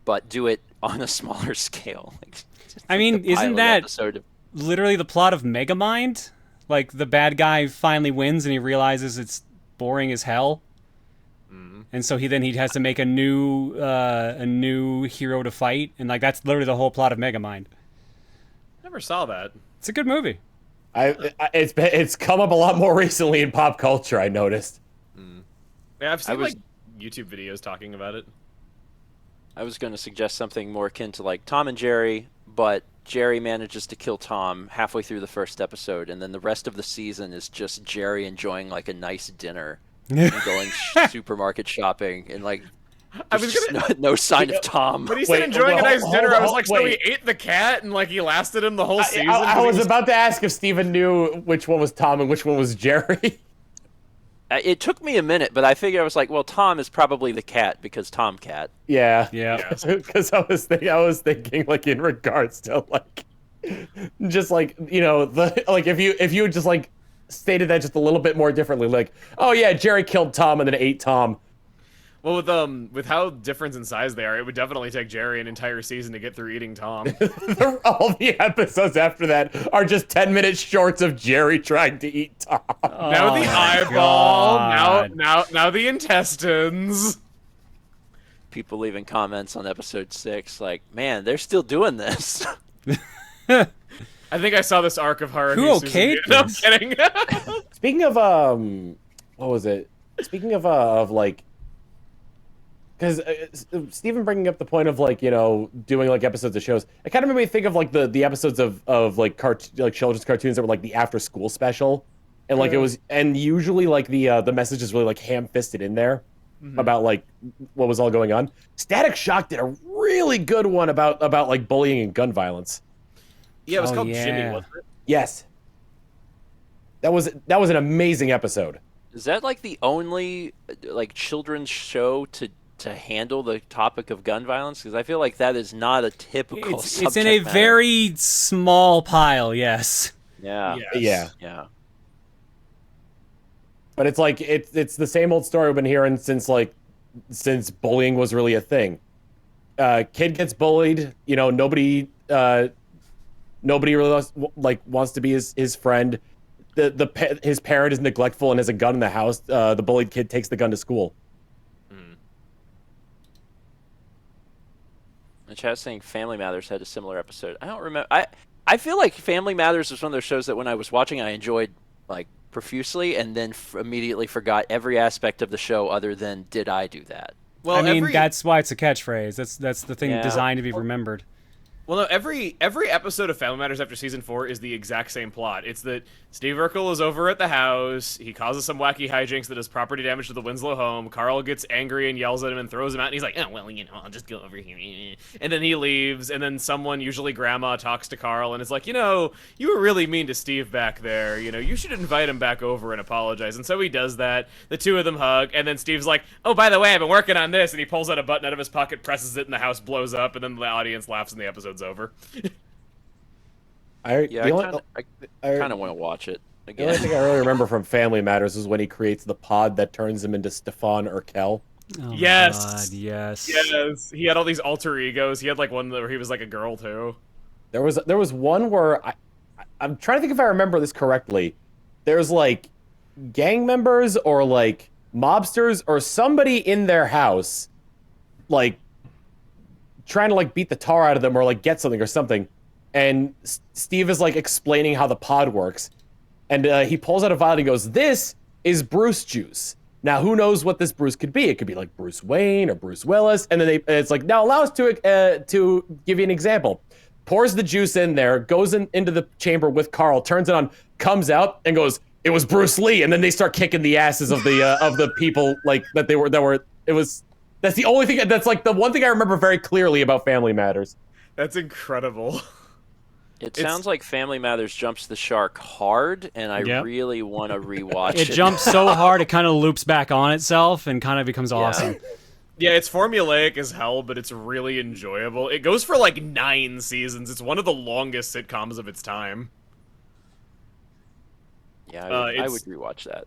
but do it on a smaller scale. I mean, isn't that literally the plot of Megamind? Like the bad guy finally wins and he realizes it's boring as hell. And so he has to make a new hero to fight, and like that's literally the whole plot of Megamind. Never saw that. It's a good movie. It's come up a lot more recently in pop culture, I noticed. Yeah, I've seen like YouTube videos talking about it. I was going to suggest something more akin to like Tom and Jerry, but Jerry manages to kill Tom halfway through the first episode, and then the rest of the season is just Jerry enjoying like a nice dinner. And going supermarket shopping, and like no sign of Tom. But he said enjoying a nice dinner. I was like, so he ate the cat and like he lasted him the whole season? I was about to ask if Steven knew which one was Tom and which one was Jerry. It took me a minute, but I figured I was like, well, Tom is probably the cat because Tom Cat. Yeah. Because I was thinking like in regards to like, just like if you just like stated that just a little bit more differently, like, oh yeah, Jerry killed Tom and then ate Tom. Well, with how different in size they are, it would definitely take Jerry an entire season to get through eating Tom. All the episodes after that are just 10-minute shorts of Jerry trying to eat Tom. Now the eyeball, now the intestines. People leaving comments on episode 6 like, man, they're still doing this. I think I saw this arc of Haruhi. Who okayed this? No, I'm kidding. Speaking of what was it? Speaking of like, because Steven bringing up the point of like doing like episodes of shows, it kind of made me think of like the episodes of like children's cartoons that were like the after school special, and like it was, and usually like the message is really like ham-fisted in there about like what was all going on. Static Shock did a really good one about like bullying and gun violence. Yeah, it was called Jimmy, wasn't it? Yes. That was an amazing episode. Is that like the only like children's show to to handle the topic of gun violence? Because I feel like that is not a typical It's subject in a matter. very small pile, yes. Yeah. Yes. Yeah. But it's like it's the same old story we've been hearing since bullying was really a thing. Kid gets bullied, nobody really wants to be his friend. His parent is neglectful and has a gun in the house. The bullied kid takes the gun to school. The chat's saying Family Matters had a similar episode. I don't remember. I feel like Family Matters was one of those shows that when I was watching, I enjoyed like profusely, and then immediately forgot every aspect of the show other than did I do that? Well, I mean, that's why it's a catchphrase. That's the thing Yeah. designed to be remembered. Well, no, every episode of Family Matters after season 4 is the exact same plot. It's that Steve Urkel is over at the house. He causes some wacky hijinks that does property damage to the Winslow home. Carl gets angry and yells at him and throws him out. And he's like, "Oh, well, I'll just go over here." And then he leaves. And then someone, usually Grandma, talks to Carl and is like, "You were really mean to Steve back there. You should invite him back over and apologize." And so he does that. The two of them hug. And then Steve's like, "Oh, by the way, I've been working on this." And he pulls out a button out of his pocket, presses it, and the house blows up. And then the audience laughs and the episode's over. I kind of want to watch it The again. only thing I really remember from Family Matters is when he creates the pod that turns him into Stefan Urkel. Oh my Yes. God, yes. Yes, he had all these alter egos. He had like one where he was like a girl too. There was one where I'm trying to think if I remember this correctly. There's like gang members or like mobsters or somebody in their house, like trying to like beat the tar out of them or like get something or something. And Steve is like explaining how the pod works. And he pulls out a vial and he goes, "This is Bruce juice. Now, who knows what this Bruce could be? It could be like Bruce Wayne or Bruce Willis." And then it's like, "Now allow us to give you an example." Pours the juice in there, goes into the chamber with Carl, turns it on, comes out and goes, "It was Bruce Lee." And then they start kicking the asses of the people like that were. That's the only thing. That's like the one thing I remember very clearly about Family Matters. That's incredible. It sounds like Family Matters jumps the shark hard, and I Yep. really want to rewatch it. It jumps so hard it kind of loops back on itself and kind of becomes awesome. Yeah, it's formulaic as hell, but it's really enjoyable. It goes for like 9 seasons. It's one of the longest sitcoms of its time. Yeah, I it's- would rewatch that.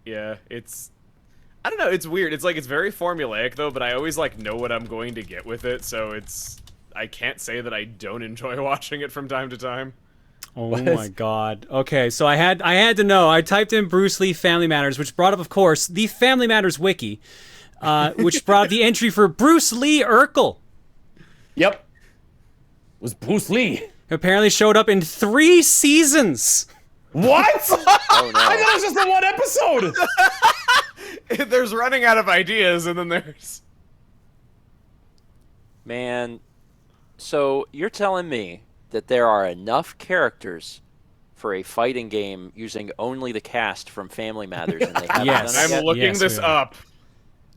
Yeah, I don't know, it's weird. It's like it's very formulaic though, but I always like know what I'm going to get with it, so I can't say that I don't enjoy watching it from time to time. Oh my God. Okay, so I had to know. I typed in Bruce Lee Family Matters, which brought up, of course, the Family Matters wiki, which brought up the entry for Bruce Lee Urkel. Yep. It was Bruce Lee. Who apparently showed up in 3 seasons. What? Oh no! I thought it was just the one episode. There's running out of ideas, and then there's... Man, so you're telling me that there are enough characters for a fighting game using only the cast from Family Matters, and they haven't Yes. done it I'm yet? looking Yes, this we are. up.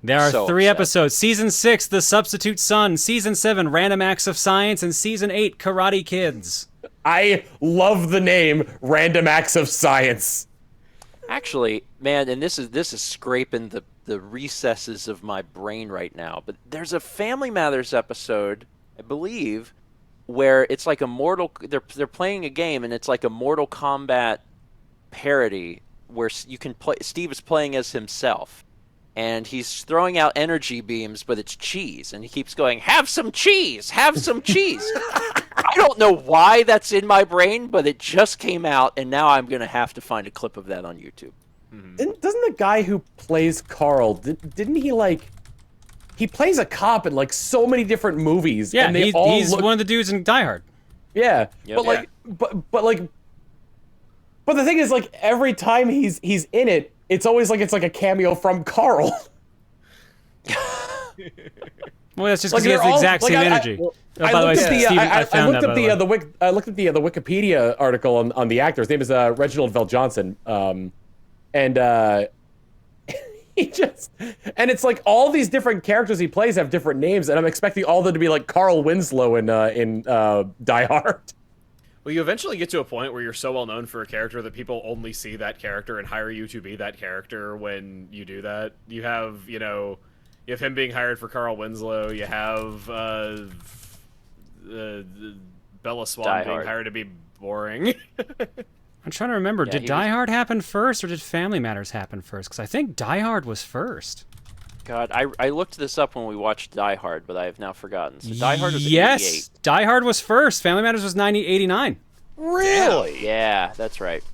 There are So 3 upset. episodes. Season 6, The Substitute Son. Season 7, Random Acts of Science. And Season 8, Karate Kids. I love the name Random Acts of Science. Actually, man, and this is scraping the recesses of my brain right now. But there's a Family Matters episode, I believe, where it's like they're playing a game, and it's like a Mortal Kombat parody where you can play. Steve is playing as himself, and he's throwing out energy beams, but it's cheese, and he keeps going, "Have some cheese, have some cheese." I don't know why that's in my brain, but it just came out, and now I'm gonna have to find a clip of that on YouTube. Doesn't the guy who plays Carl, didn't he like... He plays a cop in like so many different movies. Yeah, and they he's look... one of the dudes in Die Hard. Yeah, Yep. but like, but the thing is, like, every time he's in it, it's always like it's like a cameo from Carl. Well, that's just Like, because he has they're the all- exact like, same I energy. I By the way, looked at the Steven, I found looked that, at by the way. I looked at the Wikipedia article on the actor. His name is Reginald Vell Johnson, and he just and it's like all these different characters he plays have different names, and I'm expecting all of them to be like Carl Winslow in Die Hard. Well, you eventually get to a point where you're so well known for a character that people only see that character and hire you to be that character when you do that. You have, You have him being hired for Carl Winslow. You have Bella Swan being hired to be boring. I'm trying to remember. Yeah, did Die Hard happen first, or did Family Matters happen first? Because I think Die Hard was first. God, I looked this up when we watched Die Hard, but I have now forgotten. So Die Hard was 88. Yes, Die Hard was first. Family Matters was 89. Really? Yeah, that's right.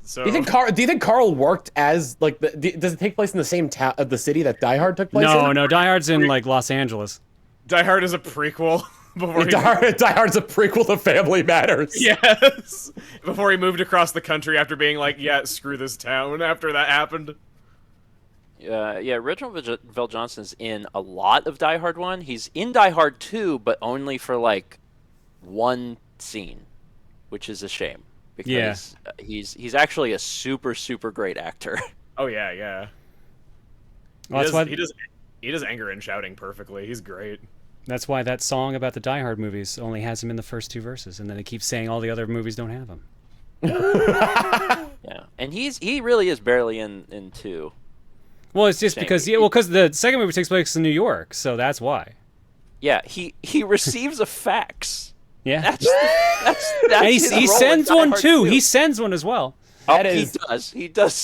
So Do you think Carl worked as like does it take place in the same town of the city that Die Hard took place in? No, Die Hard's in like Los Angeles. Die Hard is a prequel. Die Hard's a prequel to Family Matters. Yes. Before he moved across the country after being like, yeah, screw this town after that happened. Yeah, Reginald VelJohnson's in a lot of Die Hard 1. He's in Die Hard 2, but only for like one scene, which is a shame because he's actually a super great actor. Oh yeah, yeah. Well, He does anger and shouting perfectly. He's great. That's why that song about the Die Hard movies only has him in the first 2 verses, and then it keeps saying all the other movies don't have him. Yeah, and he really is barely in 2. Well, it's just because because the second movie takes place in New York, so that's why. Yeah, he receives a fax. Yeah, That's and his he role in sends Die one Hard too. 2. He sends one as well. He does.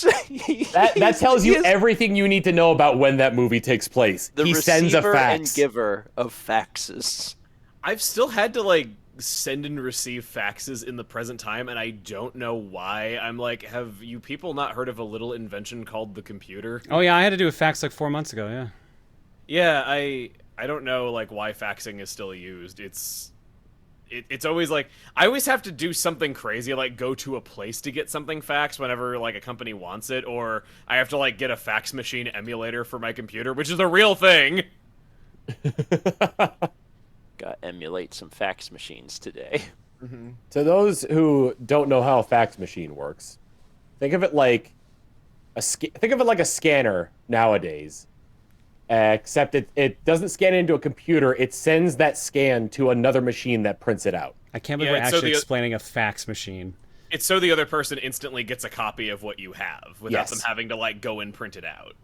That tells you everything you need to know about when that movie takes place. He sends a receiver fax. and giver of faxes. I've still had to like send and receive faxes in the present time, and I don't know why. I'm like, have you people not heard of a little invention called the computer? Oh yeah, I had to do a fax like 4 months ago. Yeah. Yeah, I don't know like why faxing is still used. It's always like I always have to do something crazy, like go to a place to get something faxed whenever like a company wants it, or I have to like get a fax machine emulator for my computer, which is a real thing. Got emulate some fax machines today. To those who don't know how a fax machine works, think of it like a scanner nowadays. Except it doesn't scan it into a computer. It sends that scan to another machine that prints it out. I can't believe we're actually explaining a fax machine. It's so the other person instantly gets a copy of what you have without Yes. them having to like go and print it out.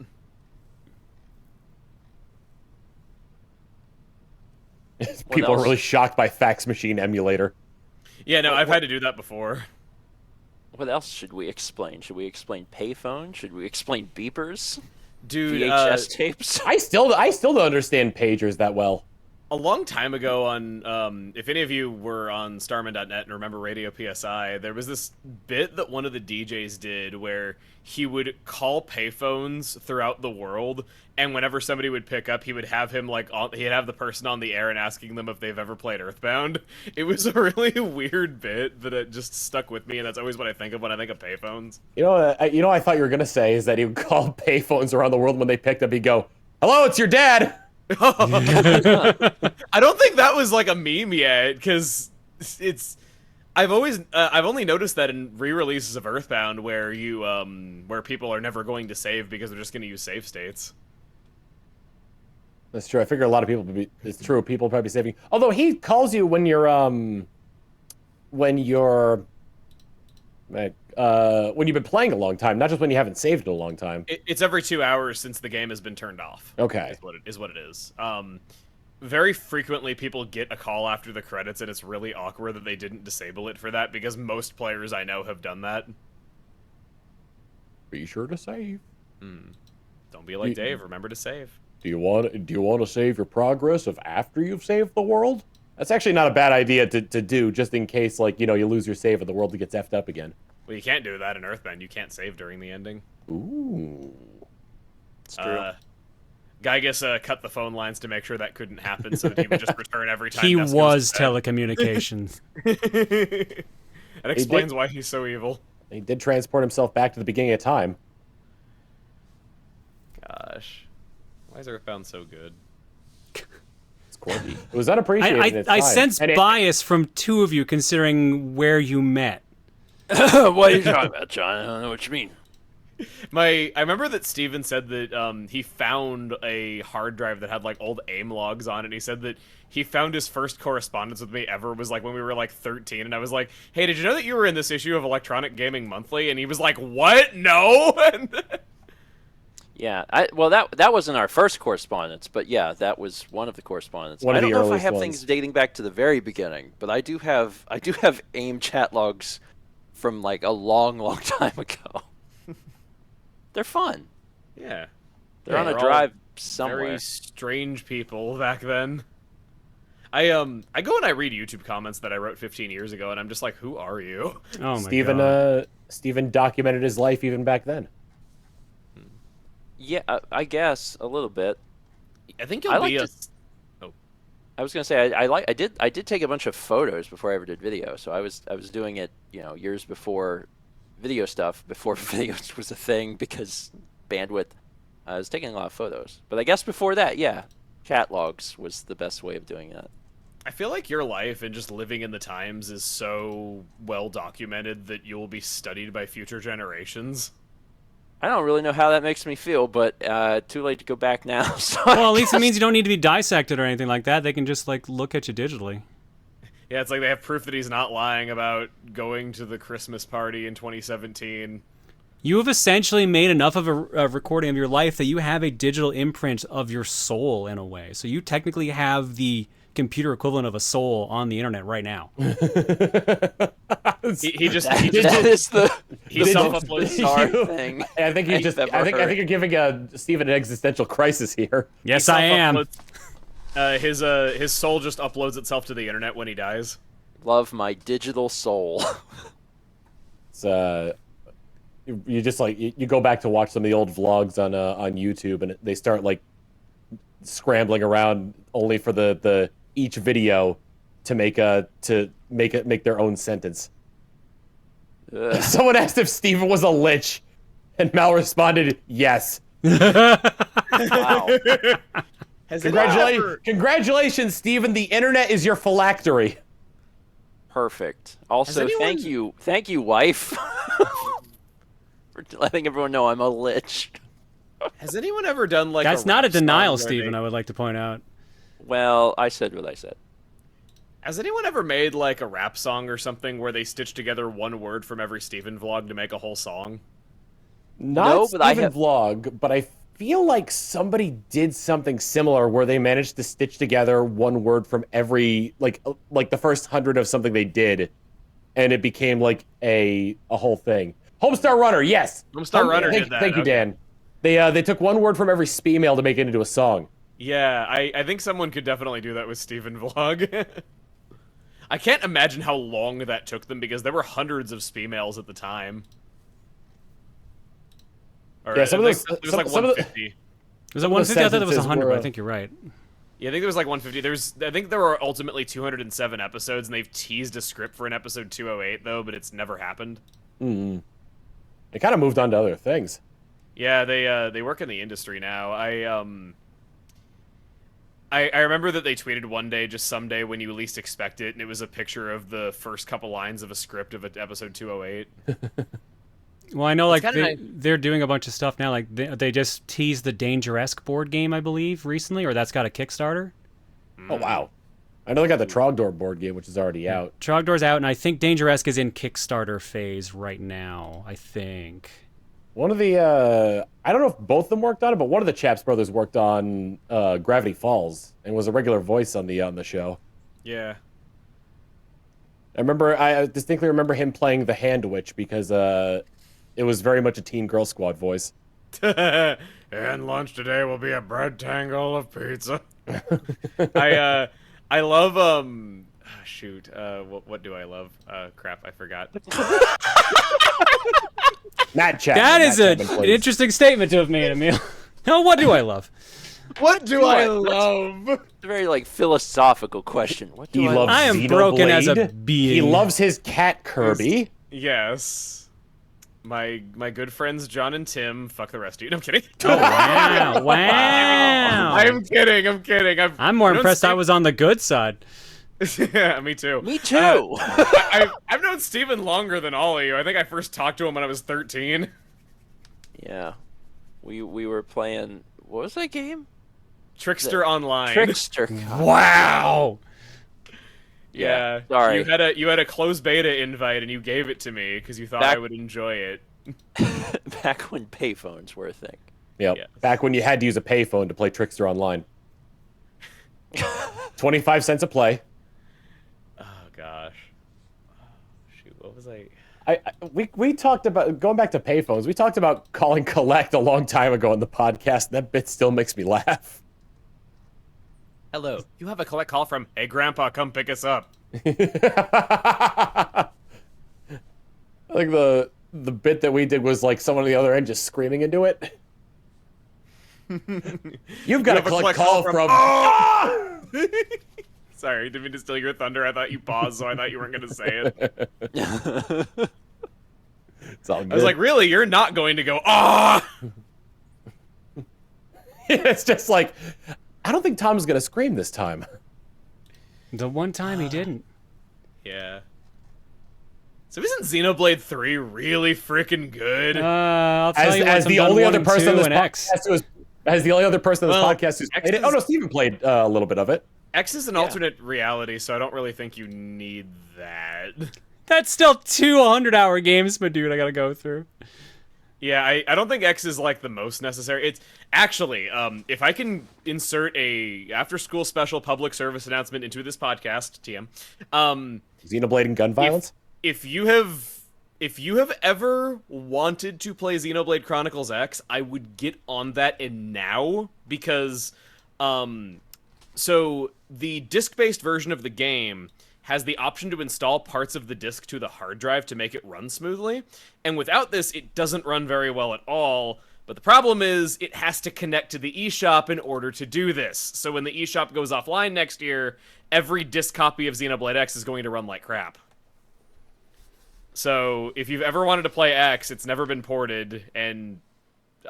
People are really shocked by fax machine emulator. Yeah, no, I've had to do that before. What else should we explain? Should we explain payphone? Should we explain beepers? Dude, VHS tapes? I still don't understand pagers that well. a long time ago on, if any of you were on Starman.net and remember Radio PSI, there was this bit that one of the DJs did where he would call payphones throughout the world, and whenever somebody would pick up, he would have him he'd have the person on the air and asking them if they've ever played Earthbound. It was a really weird bit, but it just stuck with me, and that's always what I think of when I think of payphones. You know, I thought you were gonna say is that he would call payphones around the world when they picked up. He'd go, "Hello, it's your dad." I don't think that was like a meme yet, because I've only noticed that in re-releases of Earthbound where where people are never going to save because they're just going to use save states. That's true. I figure a lot of people it's true. People will probably be saving. Although he calls you when you've been playing a long time, not just when you haven't saved in a long time. It's every 2 hours since the game has been turned off. Okay. Is what it is. Very frequently people get a call after the credits, and it's really awkward that they didn't disable it for that, because most players I know have done that. Be sure to save. Don't be like Dave. Remember to save. Do you want to save your progress of after you've saved the world? That's actually not a bad idea to do, just in case, like, you lose your save and the world gets effed up again. Well, you can't do that in Earthbound. You can't save during the ending. Ooh. It's true. Gygus cut the phone lines to make sure that couldn't happen, so that he would just return every time. He Ness goes was to bed. telecommunications. That explains why he's so evil. He did transport himself back to the beginning of time. Gosh. Why is Earthbound so good? It's quirky. It was unappreciated in its I time. sense And bias from two of you considering where you met. What are you talking about, John? I don't know what you mean. I remember that Steven said that he found a hard drive that had like old AIM logs on it, and he said that he found his first correspondence with me ever was like when we were like 13, and I was like, hey, did you know that you were in this issue of Electronic Gaming Monthly? And he was like, what? No? Yeah, well, that wasn't our first correspondence, but yeah, that was one of the correspondence. One of I don't the know if I earliest have ones. things dating back to the very beginning, but I do have AIM chat logs from like a long time ago. They're fun. Yeah. They're on a all drive somewhere. Very strange people back then. I go and I read YouTube comments that I wrote 15 years ago, and I'm just like, who are you? Oh my god. Steven documented his life even back then. Yeah, I guess a little bit. I think you'll be a. I was gonna say I did take a bunch of photos before I ever did video, so I was doing it years before video stuff, before video was a thing because bandwidth. I was taking a lot of photos, but I guess before that, yeah, chat logs was the best way of doing that. I feel like your life and just living in the times is so well documented that you will be studied by future generations. I don't really know how that makes me feel, but too late to go back now. So Well, at least it means you don't need to be dissected or anything like that. They can just like look at you digitally. Yeah, it's like they have proof that he's not lying about going to the Christmas party in 2017. You have essentially made enough of a recording of your life that you have a digital imprint of your soul in a way. So you technically have the computer equivalent of a soul on the internet right now. He just that is the self-uploads bizarre thing. I think you just. I think you're giving Steven an existential crisis here. Yes, I am. His soul just uploads itself to the internet when he dies. Love my digital soul. It's you just like you go back to watch some of the old vlogs on YouTube, and they start like scrambling around only for the each video to make their own sentence. Someone asked if Steven was a lich, and Mal responded, "Yes." Wow. Congratulations, Steven. The internet is your phylactery. Perfect. Also, thank you, wife, for letting everyone know I'm a lich. Has anyone ever done like That's not a rap song denial, where Steven, I would like to point out. Well, I said what I said. Has anyone ever made like a rap song or something where they stitch together one word from every Steven vlog to make a whole song? Not but I Steven have- vlog, but I feel like somebody did something similar where they managed to stitch together one word from every like the first 100 of something they did, and it became like a whole thing. Homestar Runner, yes. Homestar Runner did that. Thank you, okay. Dan. They took one word from every Speemail to make it into a song. Yeah, I think someone could definitely do that with Steven vlog. I can't imagine how long that took them because there were hundreds of Speemails at the time. Or Yeah, some of those. it was like 150. Was it 150? I thought it was sentences 100, were, but I think you're right. Yeah, I think there was like 150. I think there were ultimately 207 episodes, and they've teased a script for an episode 208 though, but it's never happened. They kind of moved on to other things. Yeah, they work in the industry now. I remember that they tweeted one day, just someday when you least expect it, and it was a picture of the first couple lines of a script of episode 208. Well, I know like kinda they're doing a bunch of stuff now. Like they just teased the Dangeresque board game, I believe, recently, or that's got a Kickstarter. Oh wow! I know they got the Trogdor board game, which is already out. Trogdor's out, and I think Dangeresque is in Kickstarter phase right now. I think. One of the I don't know if both of them worked on it, but one of the Chaps brothers worked on Gravity Falls and was a regular voice on the show. Yeah. I distinctly remember him playing the Hand Witch because it was very much a Teen Girl Squad voice. And lunch today will be a bread tangle of pizza. I love what do I love? Crap, I forgot. Matt Chapman. That is Matt Chapman an plays. interesting statement to have made, Emil. No, what do I love? What do I love? It's a very like philosophical question. What do He I loves I am Xenoblade. broken as a being. He loves his cat Kirby. Yes. My good friends John and Tim. Fuck the rest of you. No, I'm kidding. Oh, wow. Wow. I'm kidding. I'm more impressed I was on the good side. Yeah, me too. Me too. I've known Steven longer than all of you. I think I first talked to him when I was 13. Yeah, we were playing. What was that game? Trickster Online. Trickster. God. Wow. Yeah. Sorry. You had a closed beta invite and you gave it to me because you thought I would enjoy it. Back when payphones were a thing. Yep. Yeah. Back when you had to use a payphone to play Trickster Online. 25 cents a play. Oh gosh. Oh, shoot, what was I? We talked about, going back to payphones, we talked about calling collect a long time ago on the podcast, and that bit still makes me laugh. Hello. You have a collect call from, hey, Grandpa, come pick us up. Like the bit that we did was like someone on the other end just screaming into it. You've got a collect call from... Oh! Sorry, didn't mean to steal your thunder. I thought you paused, so I thought you weren't going to say it. It's all good. I was like, really? You're not going to go, ah! It's just like, I don't think Tom's going to scream this time. The one time he didn't. Yeah. So isn't Xenoblade 3 really freaking good? I'll tell you what, As the only other person on this podcast who's played it. Oh no, Steven played a little bit of it. X is an alternate reality, so I don't really think you need that. That's still 200-hour games, my dude, I gotta go through. Yeah, I don't think X is like the most necessary. It's actually, if I can insert a after-school special public service announcement into this podcast, TM. Xenoblade and gun violence. If you have ever wanted to play Xenoblade Chronicles X, I would get on that and now, because so the disc-based version of the game has the option to install parts of the disc to the hard drive to make it run smoothly, and without this it doesn't run very well at all. But the problem is it has to connect to the eShop in order to do this. So when the eShop goes offline next year, every disc copy of Xenoblade X is going to run like crap. So if you've ever wanted to play X, it's never been ported, and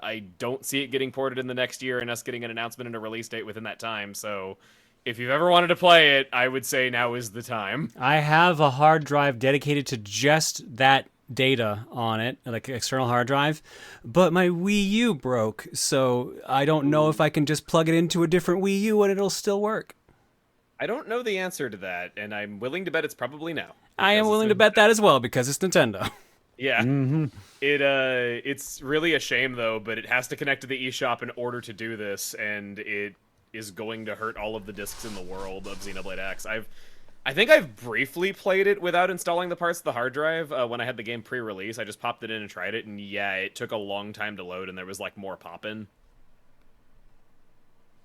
I don't see it getting ported in the next year and us getting an announcement and a release date within that time. So if you've ever wanted to play it, I would say now is the time. I have a hard drive dedicated to just that data on it, like an external hard drive, but my Wii U broke, so I don't know if I can just plug it into a different Wii U and it'll still work. I don't know the answer to that, and I'm willing to bet it's probably no. I am willing to bet that as well, because it's Nintendo. Yeah. Mm-hmm. It's really a shame, though, but it has to connect to the eShop in order to do this, and it is going to hurt all of the discs in the world of Xenoblade X. I think I've briefly played it without installing the parts of the hard drive when I had the game pre-release. I just popped it in and tried it, and yeah, it took a long time to load, and there was, like, more poppin'.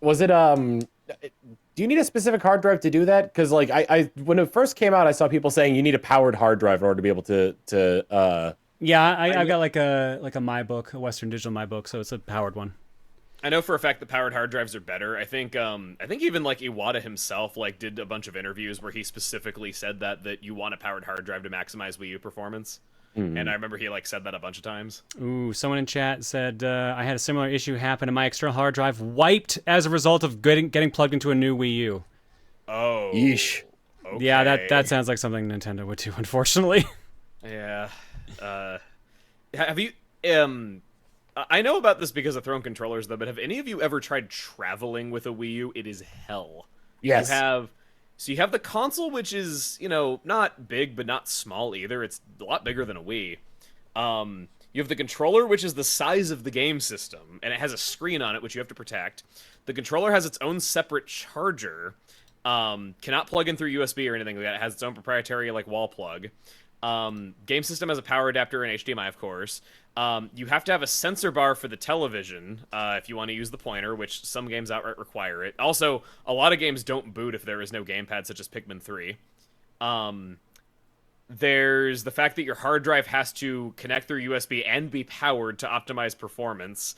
Was it do you need a specific hard drive to do that? Because like I when it first came out, I saw people saying you need a powered hard drive in order to be able to Yeah, I've got like a MyBook, a Western Digital MyBook, so it's a powered one. I know for a fact that powered hard drives are better. I think even like Iwata himself like did a bunch of interviews where he specifically said that you want a powered hard drive to maximize Wii U performance. Mm-hmm. And I remember he like said that a bunch of times. Ooh, someone in chat said I had a similar issue happen and my external hard drive wiped as a result of getting plugged into a new Wii U. Oh. Yeesh. Okay. Yeah, that sounds like something Nintendo would do, unfortunately. Yeah. Have you I know about this because of Throne controllers though, but have any of you ever tried traveling with a Wii U? It is hell. Yes. You have the console, which is, not big, but not small either. It's a lot bigger than a Wii. You have the controller, which is the size of the game system, and it has a screen on it, which you have to protect. The controller has its own separate charger. Cannot plug in through USB or anything like that. It has its own proprietary, wall plug. Game system has a power adapter and HDMI, of course. You have to have a sensor bar for the television if you want to use the pointer, which some games outright require it. Also, a lot of games don't boot if there is no gamepad, such as Pikmin 3. There's the fact that your hard drive has to connect through USB and be powered to optimize performance.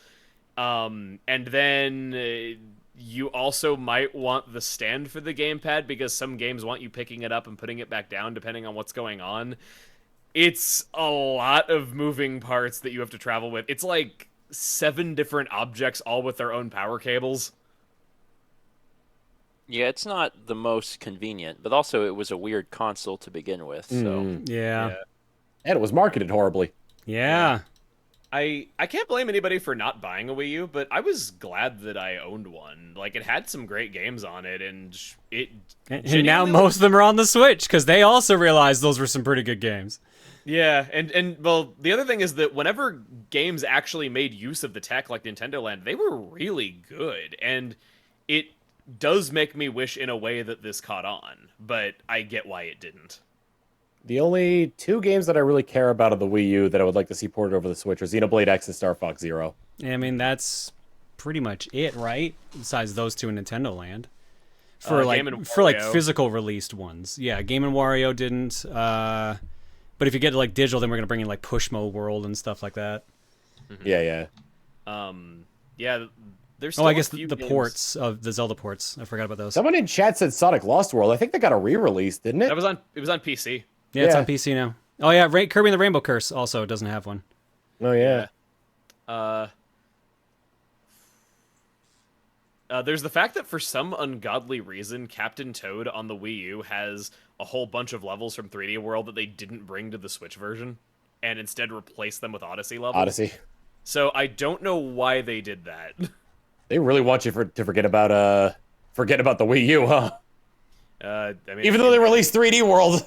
And then you also might want the stand for the gamepad because some games want you picking it up and putting it back down depending on what's going on. It's a lot of moving parts that you have to travel with. It's like 7 different objects, all with their own power cables. Yeah, it's not the most convenient, but also it was a weird console to begin with. So Yeah. And it was marketed horribly. Yeah. I can't blame anybody for not buying a Wii U, but I was glad that I owned one. Like, it had some great games on it, and it And now genuinely, most of them are on the Switch because they also realized those were some pretty good games. yeah, and well, the other thing is that whenever games actually made use of the tech, like Nintendo Land, they were really good, and it does make me wish in a way that this caught on, but I get why it didn't. The only two games that I really care about on the Wii U that I would like to see ported over the Switch are Xenoblade X and Star Fox Zero. Yeah, I mean, that's pretty much it, right? Besides those two in Nintendo Land. For Game and for Wario. physical released ones. Yeah, Game and Wario didn't. But if you get like digital, then we're gonna bring in like Pushmo World and stuff like that. Yeah. Yeah, there's still Oh, I a guess few the games. ports of the Zelda ports. I forgot about those. Someone in chat said Sonic Lost World. I think they got a re-release, didn't it? It was on PC. Yeah, it's Yeah. on PC now. Oh yeah, Kirby and the Rainbow Curse also doesn't have one. Oh yeah. There's the fact that for some ungodly reason, Captain Toad on the Wii U has a whole bunch of levels from 3D World that they didn't bring to the Switch version, and instead replaced them with Odyssey levels. Odyssey. So I don't know why they did that. They really want you to forget about the Wii U, huh? I mean, Even though they released 3D World.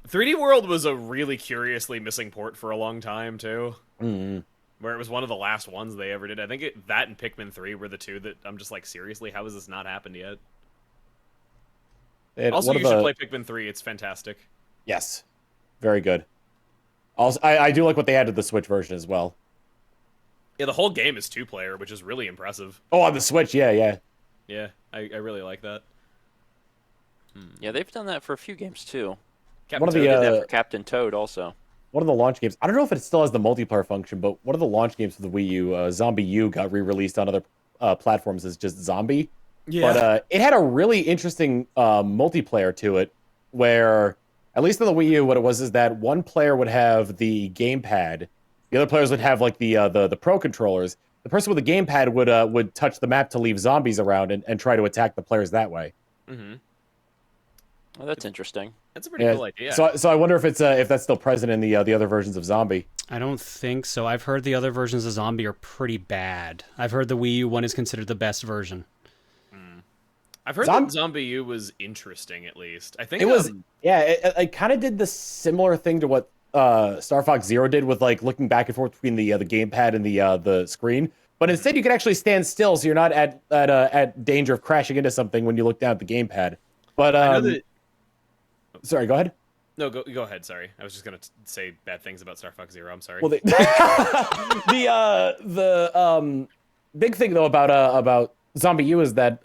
3D World was a really curiously missing port for a long time too. Mm-hmm. Where it was one of the last ones they ever did. I think that and Pikmin 3 were the two that I'm just like, seriously, how has this not happened yet? Also, you should play Pikmin 3. It's fantastic. Yes, very good. Also, I do like what they added to the Switch version as well. Yeah, the whole game is 2-player, which is really impressive. Oh, on the Switch, yeah. Yeah, I really like that. Yeah, they've done that for a few games too. Captain One of the, Toad They did Uh, that for Captain Toad also. One of the launch games, I don't know if it still has the multiplayer function, but one of the launch games for the Wii U, Zombie U, got re-released on other platforms as just Zombie. Yeah. But it had a really interesting multiplayer to it, where, at least on the Wii U, what it was is that one player would have the gamepad, the other players would have like the Pro controllers. The person with the gamepad would touch the map to leave zombies around and try to attack the players that way. Mm-hmm. Well, that's interesting. That's a pretty cool idea. So I wonder if that's still present in the other versions of Zombie. I don't think so. I've heard the other versions of Zombie are pretty bad. I've heard the Wii U one is considered the best version. I've heard that Zombie U was interesting, at least. I think It was, it kind of did the similar thing to what Star Fox Zero did with like looking back and forth between the gamepad and the screen. But instead, you can actually stand still, so you're not at danger of crashing into something when you look down at the gamepad. But I know that. sorry, go ahead. No, go ahead. Sorry, I was just gonna say bad things about Star Fox Zero. I'm sorry. Well, the big thing though about Zombie U is that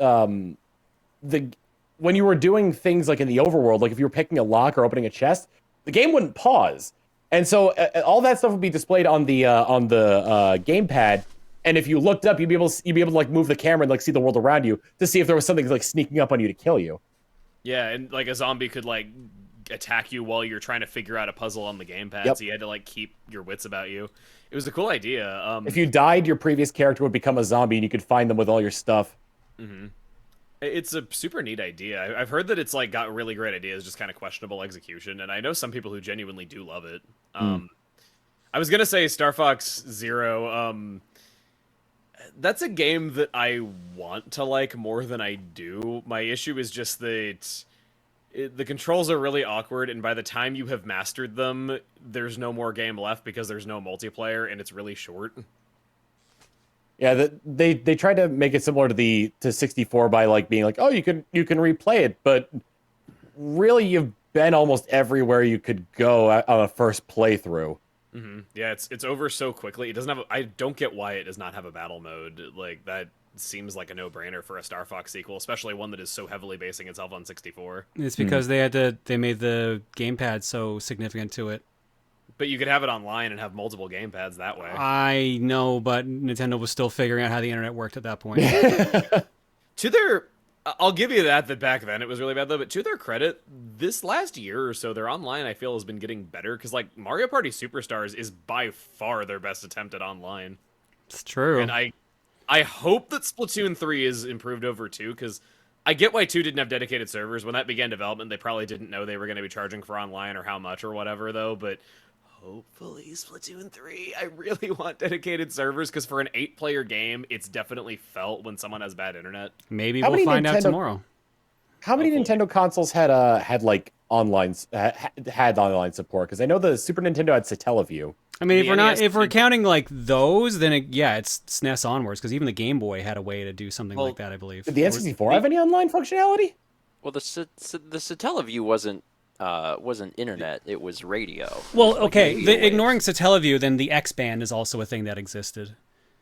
when you were doing things like in the overworld, like if you were picking a lock or opening a chest, the game wouldn't pause, and so all that stuff would be displayed on the gamepad. And if you looked up, you'd be able to like move the camera and like see the world around you to see if there was something like sneaking up on you to kill you. Yeah, and like a zombie could like attack you while you're trying to figure out a puzzle on the gamepad, Yep. so you had to like keep your wits about you. It was a cool idea. If you died, your previous character would become a zombie, and you could find them with all your stuff. It's a super neat idea. I've heard that it's like got really great ideas, just kind of questionable execution, and I know some people who genuinely do love it. I was gonna say Star Fox Zero. That's a game that I want to like more than I do. My issue is just that the controls are really awkward, and by the time you have mastered them, there's no more game left because there's no multiplayer, and it's really short. Yeah, they tried to make it similar to 64 by like being like, oh, you can replay it, but really you've been almost everywhere you could go on a first playthrough. Yeah, it's over so quickly. It doesn't have. I don't get why it does not have a battle mode. Like that seems like a no-brainer for a Star Fox sequel, especially one that is so heavily basing itself on 64. It's because they made the gamepad so significant to it. But you could have it online and have multiple gamepads that way. I know, but Nintendo was still figuring out how the internet worked at that point. To their, I'll give you that back then it was really bad though. But to their credit, this last year or so, their online I feel has been getting better because like Mario Party Superstars is by far their best attempt at online. It's true. And I hope that Splatoon 3 is improved over 2 because I get why 2 didn't have dedicated servers. When that began development, they probably didn't know they were going to be charging for online or how much or whatever though. But hopefully Splatoon 3. I really want dedicated servers because for an 8-player game, it's definitely felt when someone has bad internet. Maybe How we'll many find out Nintendo- tomorrow. How many Nintendo consoles had like online had online support? Because I know the Super Nintendo had Satellaview. I mean, The if we're NES counting like those, then it's SNES onwards. Because even the Game Boy had a way to do something like that, I believe. Did the N64 have any online functionality? Well, the Satellaview wasn't internet; it was radio. Well, Like okay, radio waves. ignoring Satellaview, then the X band is also a thing that existed.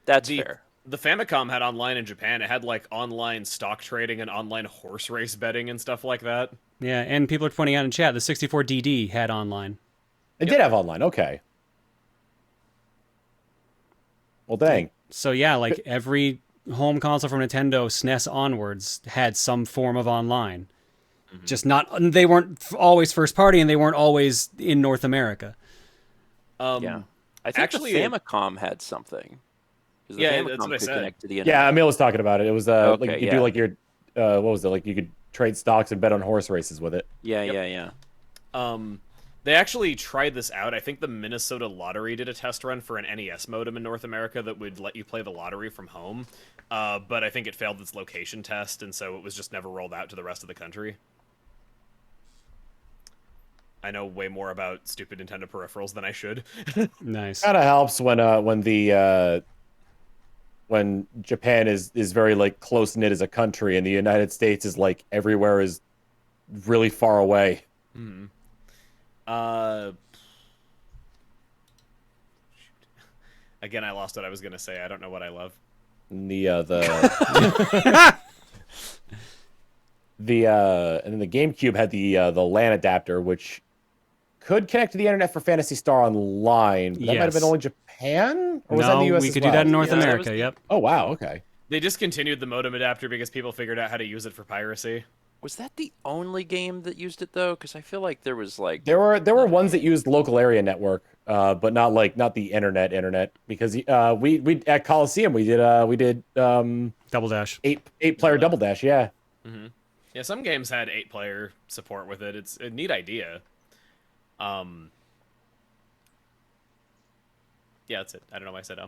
That's fair. The Famicom had online in Japan. It had like online stock trading and online horse race betting and stuff like that. Yeah, and people are pointing out in chat the 64DD had online. It did have online. Okay. Well, dang. So yeah, like every home console from Nintendo, SNES onwards, had some form of online. Just not, they weren't always first party, and they weren't always in North America. Yeah, I think actually, the Famicom had something. 'Cause the Yeah, Famicom that's what I could said. connect to the internet. Yeah, Emil was talking about it. It was like Okay, you could yeah. do like your what was it? Like you could trade stocks and bet on horse races with it. Yeah. They actually tried this out. I think the Minnesota Lottery did a test run for an NES modem in North America that would let you play the lottery from home. But I think it failed its location test, and so it was just never rolled out to the rest of the country. I know way more about stupid Nintendo peripherals than I should. Nice. Kind of helps when Japan is very like close knit as a country, and the United States is like everywhere is really far away. Again, I lost what I was gonna say. I don't know what I love. And and then the GameCube had the LAN adapter, which could connect to the internet for Phantasy Star Online. But that might have been Yes. only Japan, or was that in the US? we as could well? do that in North Yeah, that America. was- Yep. Oh wow, okay. They discontinued the modem adapter because people figured out how to use it for piracy. Was that the only game that used it though? Because I feel like there was like There were ones that used local area network, but not the internet because we at Coliseum we did Double dash. eight player double dash, yeah. Yeah, some games had 8-player support with it. It's a neat idea. Yeah, that's it. I don't know why I said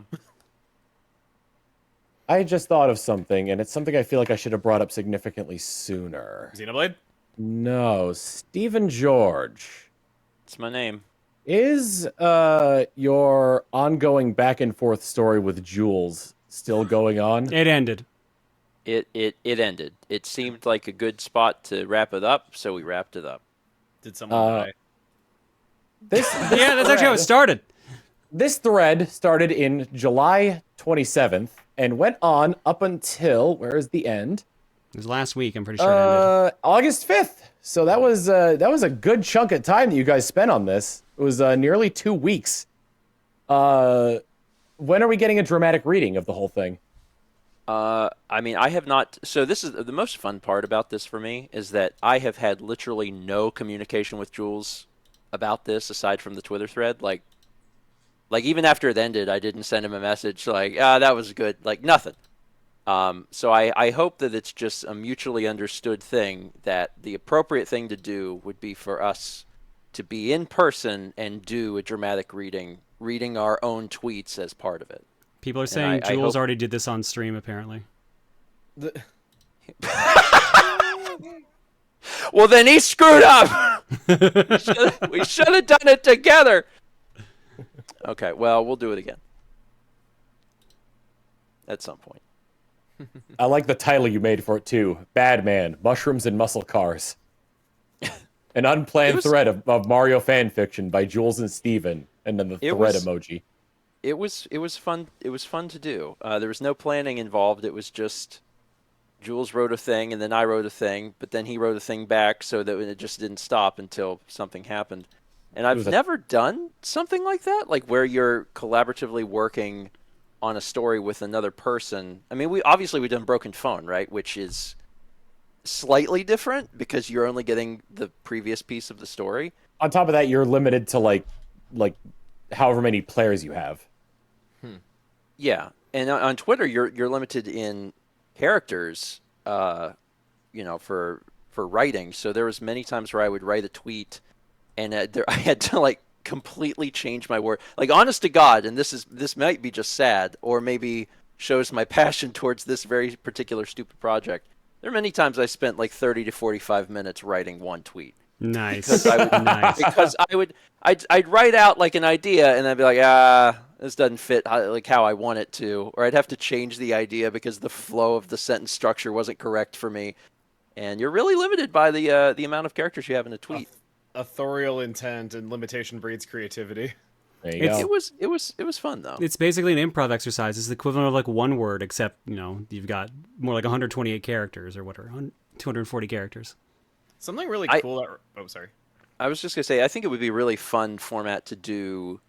I just thought of something, and it's something I feel like I should have brought up significantly sooner. Xenoblade? No, Stephen George. it's my name. Is your ongoing back and forth story with Jules still going on? It ended. It ended. It seemed like a good spot to wrap it up, so we wrapped it up. Did someone die? Yeah, that's actually how it started. This thread started in July 27th and went on up until, where is the end? It was last week. I'm pretty sure it ended. August 5th. So that was a good chunk of time that you guys spent on this. It was nearly 2 weeks. When are we getting a dramatic reading of the whole thing? I mean, I have not. So this is the most fun part about this for me is that I have had literally no communication with Jules about this aside from the Twitter thread. Like even after it ended, I didn't send him a message like, that was good. Like nothing. So I hope that it's just a mutually understood thing that the appropriate thing to do would be for us to be in person and do a dramatic reading our own tweets as part of it. People are saying I Jules hope- already did this on stream, apparently. Well, then he screwed up. We should have done it together. Okay, well, we'll do it again at some point. I like the title you made for it too. Bad Man, Mushrooms and Muscle Cars. An unplanned thread of Mario fan fiction by Jules and Steven, and then the thread emoji. It was fun. It was fun to do. There was no planning involved. It was just Jules wrote a thing, and then I wrote a thing, but then he wrote a thing back, so that it just didn't stop until something happened. And I've never done something like that, like where you're collaboratively working on a story with another person. I mean, we've done Broken Phone, right? Which is slightly different because you're only getting the previous piece of the story. On top of that, you're limited to like however many players you have. Yeah, and on Twitter, you're limited in characters, for writing. So there was many times where I would write a tweet, and I had to like completely change my work. Like, honest to God, and this might be just sad, or maybe shows my passion towards this very particular stupid project. There are many times I spent like 30 to 45 minutes writing one tweet. Nice. Because I would, Nice. because I'd write out like an idea and I'd be like, this doesn't fit like how I want it to, or I'd have to change the idea because the flow of the sentence structure wasn't correct for me. And you're really limited by the amount of characters you have in a tweet. Authorial intent and limitation breeds creativity. There you go. It was fun though. It's basically an improv exercise. It's the equivalent of like one word, except, you know, you've got more like 128 characters or whatever, 240 characters. Something really cool. Oh, sorry. I was just going to say, I think it would be a really fun format to do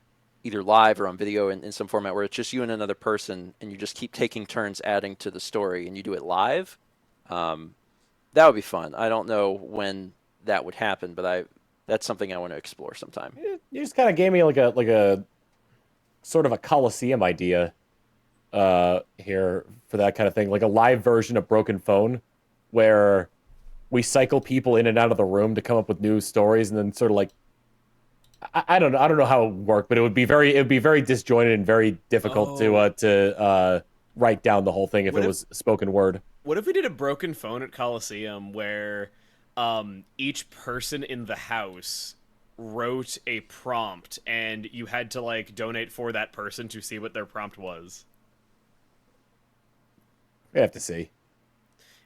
either live or on video in some format where it's just you and another person and you just keep taking turns adding to the story and you do it live. That would be fun. I don't know when that would happen, but that's something I want to explore sometime. You just kind of gave me like a sort of a Coliseum idea here for that kind of thing, like a live version of Broken Phone, where we cycle people in and out of the room to come up with new stories, and then sort of like I don't know how it would work, but it would be very disjointed and very difficult to write down the whole thing if it was spoken word. What if we did a Broken Phone at Coliseum where each person in the house wrote a prompt and you had to like donate for that person to see what their prompt was? We have to see.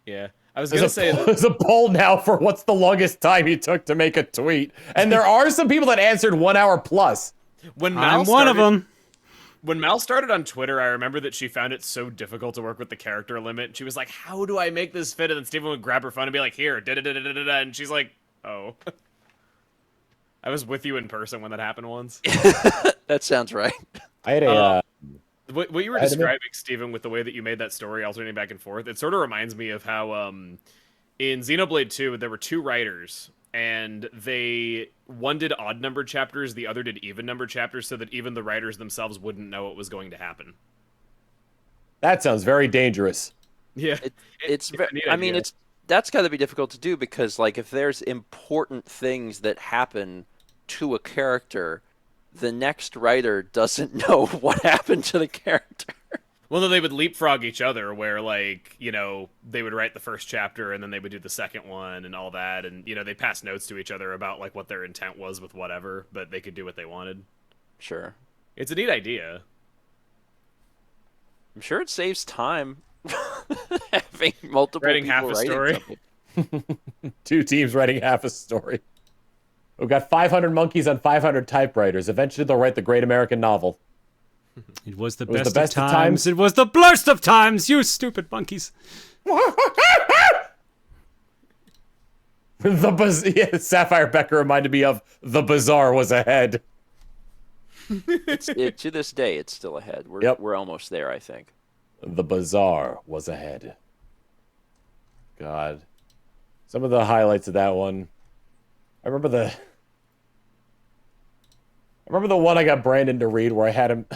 Yeah. I was going to say there's a poll now for what's the longest time you took to make a tweet. And there are some people that answered 1 hour plus. I'm one of them. When Mal started on Twitter, I remember that she found it so difficult to work with the character limit. She was like, how do I make this fit? And then Steven would grab her phone and be like, here, da-da-da-da-da-da. And she's like, oh. I was with you in person when that happened once. That sounds right. I had a... What you were describing, Steven, with the way that you made that story alternating back and forth, it sort of reminds me of how in Xenoblade 2, there were 2 writers, and one did odd-numbered chapters, the other did even-numbered chapters, so that even the writers themselves wouldn't know what was going to happen. That sounds very dangerous. Yeah. That's got to be difficult to do because, like, if there's important things that happen to a character, the next writer doesn't know what happened to the character. Well, then they would leapfrog each other where, like, you know, they would write the first chapter and then they would do the second one and all that. And, you know, they'd pass notes to each other about, like, what their intent was with whatever, but they could do what they wanted. Sure. It's a neat idea. I'm sure it saves time having multiple writing people half a story. something. 2 teams writing half a story. We've got 500 monkeys on 500 typewriters. Eventually, they'll write the great American novel. It was the best of times. It was the blurst of times, you stupid monkeys. Sapphire Becker reminded me of The Bazaar was ahead. To this day, it's still ahead. We're almost there, I think. The Bazaar was ahead. God. Some of the highlights of that one. I remember the one I got Brandon to read where I had him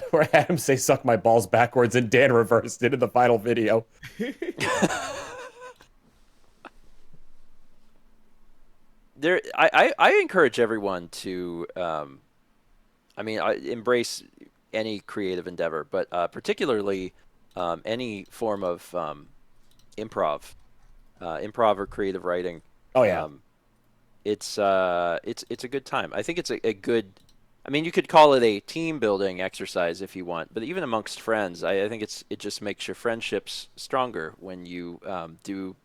say "suck my balls" backwards, and Dan reversed it in the final video. I encourage everyone to, embrace any creative endeavor, but particularly any form of improv or creative writing. Oh yeah. It's a good time. I think it's a good. I mean, you could call it a team building exercise if you want, but even amongst friends, I think it just makes your friendships stronger when you do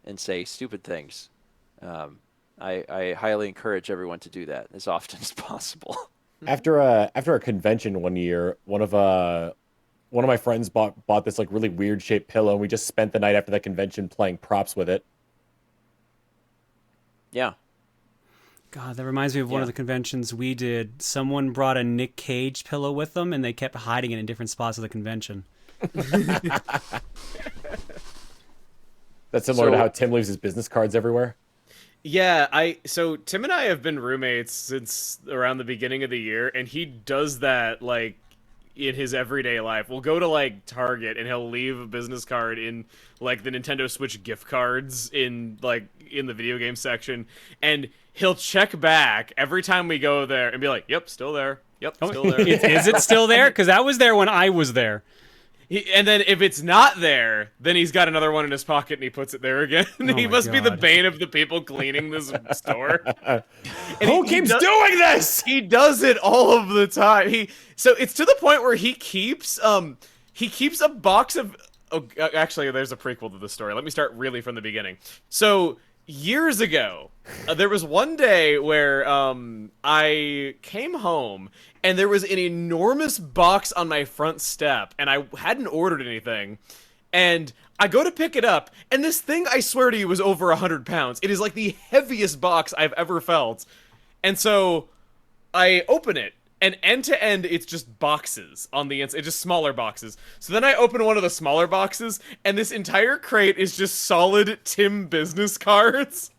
and say stupid things. I highly encourage everyone to do that as often as possible. After a convention one year, one of my friends bought this like really weird shaped pillow, and we just spent the night after that convention playing props with it. Yeah. God, that reminds me of one of the conventions we did. Someone brought a Nick Cage pillow with them, and they kept hiding it in different spots of the convention. That's similar to how Tim leaves his business cards everywhere. Yeah, so Tim and I have been roommates since around the beginning of the year, and he does that, like, in his everyday life will go to like Target and he'll leave a business card in like the Nintendo Switch gift cards in the video game section, and he'll check back every time we go there and be like, "Yep, still there. Yep, still there." Is it still there? Because I was there when I was there. And then if it's not there, then he's got another one in his pocket and he puts it there again. He must be the bane of the people cleaning this store. Who keeps doing this? He does it all of the time. So it's to the point where he keeps a box of. Oh, actually, there's a prequel to the story. Let me start really from the beginning. So years ago, there was one day where I came home and there was an enormous box on my front step, and I hadn't ordered anything. And I go to pick it up, and this thing, I swear to you, was over 100 pounds. It is like the heaviest box I've ever felt. And so I open it, and end to end, it's just boxes on the inside, just smaller boxes. So then I open one of the smaller boxes, and this entire crate is just solid Tim business cards.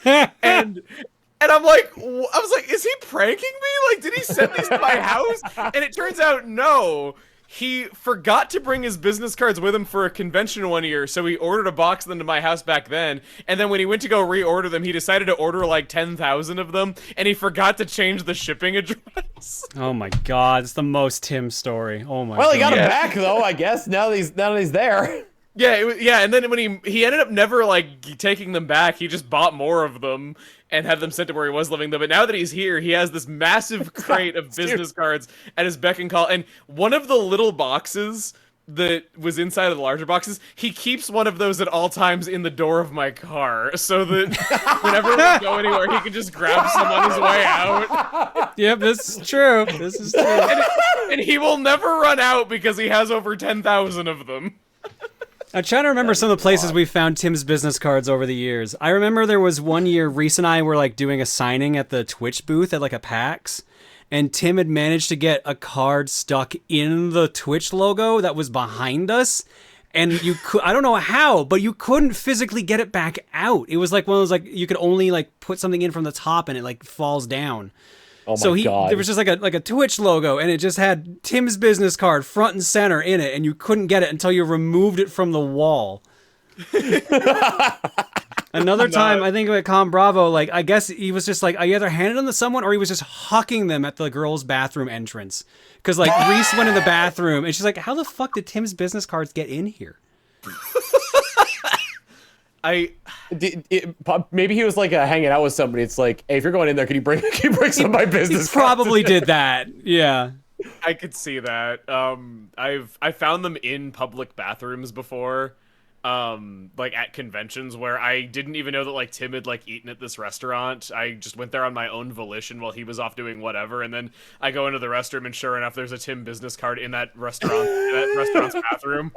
And I'm like, I was like, is he pranking me? Like, did he send these to my house? And it turns out, no. He forgot to bring his business cards with him for a convention one year, so he ordered a box of them to my house back then. And then when he went to go reorder them, he decided to order like 10,000 of them, and he forgot to change the shipping address. Oh my god, it's the most Tim story. Oh my god. Well, he got him back though, I guess. Now that he's there. Yeah, and then when he ended up never like taking them back, he just bought more of them and had them sent to where he was living. But now that he's here, he has this massive crate of business cards at his beck and call. And one of the little boxes that was inside of the larger boxes, he keeps one of those at all times in the door of my car, so that whenever we go anywhere, he can just grab some on his way out. Yep, this is true. This is true. And he will never run out because he has over 10,000 of them. I'm trying to remember some of the places we found Tim's business cards over the years. I remember there was one year Reese and I were like doing a signing at the Twitch booth at like a PAX, and Tim had managed to get a card stuck in the Twitch logo that was behind us, and you could, I don't know how, but you couldn't physically get it back out. It was like one of those like you could only like put something in from the top and it like falls down. Oh my god. There was just like a Twitch logo, and it just had Tim's business card front and center in it, and you couldn't get it until you removed it from the wall. Another time, I think at Con Bravo, like I guess he was just like I either handed them to someone or he was just hucking them at the girls' bathroom entrance. Because like Reese went in the bathroom and she's like, "How the fuck did Tim's business cards get in here?" Maybe he was like hanging out with somebody. It's like, hey, if you're going in there, can you bring some of my business? He probably did that. Yeah, I could see that. I found them in public bathrooms before, like at conventions where I didn't even know that like Tim had like eaten at this restaurant. I just went there on my own volition while he was off doing whatever, and then I go into the restroom and sure enough, there's a Tim business card in that restaurant's bathroom.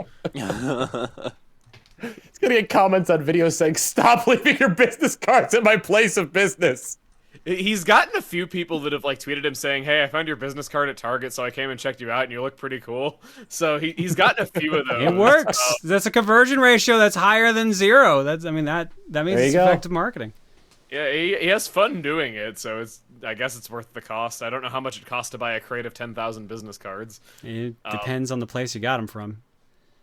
It's gonna get comments on videos saying, "Stop leaving your business cards at my place of business." He's gotten a few people that have like tweeted him saying, "Hey, I found your business card at Target, so I came and checked you out, and you look pretty cool." So he's gotten a few of those. it works. That's a conversion ratio that's higher than 0. That means it's effective marketing. Yeah, he has fun doing it, so I guess it's worth the cost. I don't know how much it costs to buy a crate of 10,000 business cards. It depends on the place you got them from.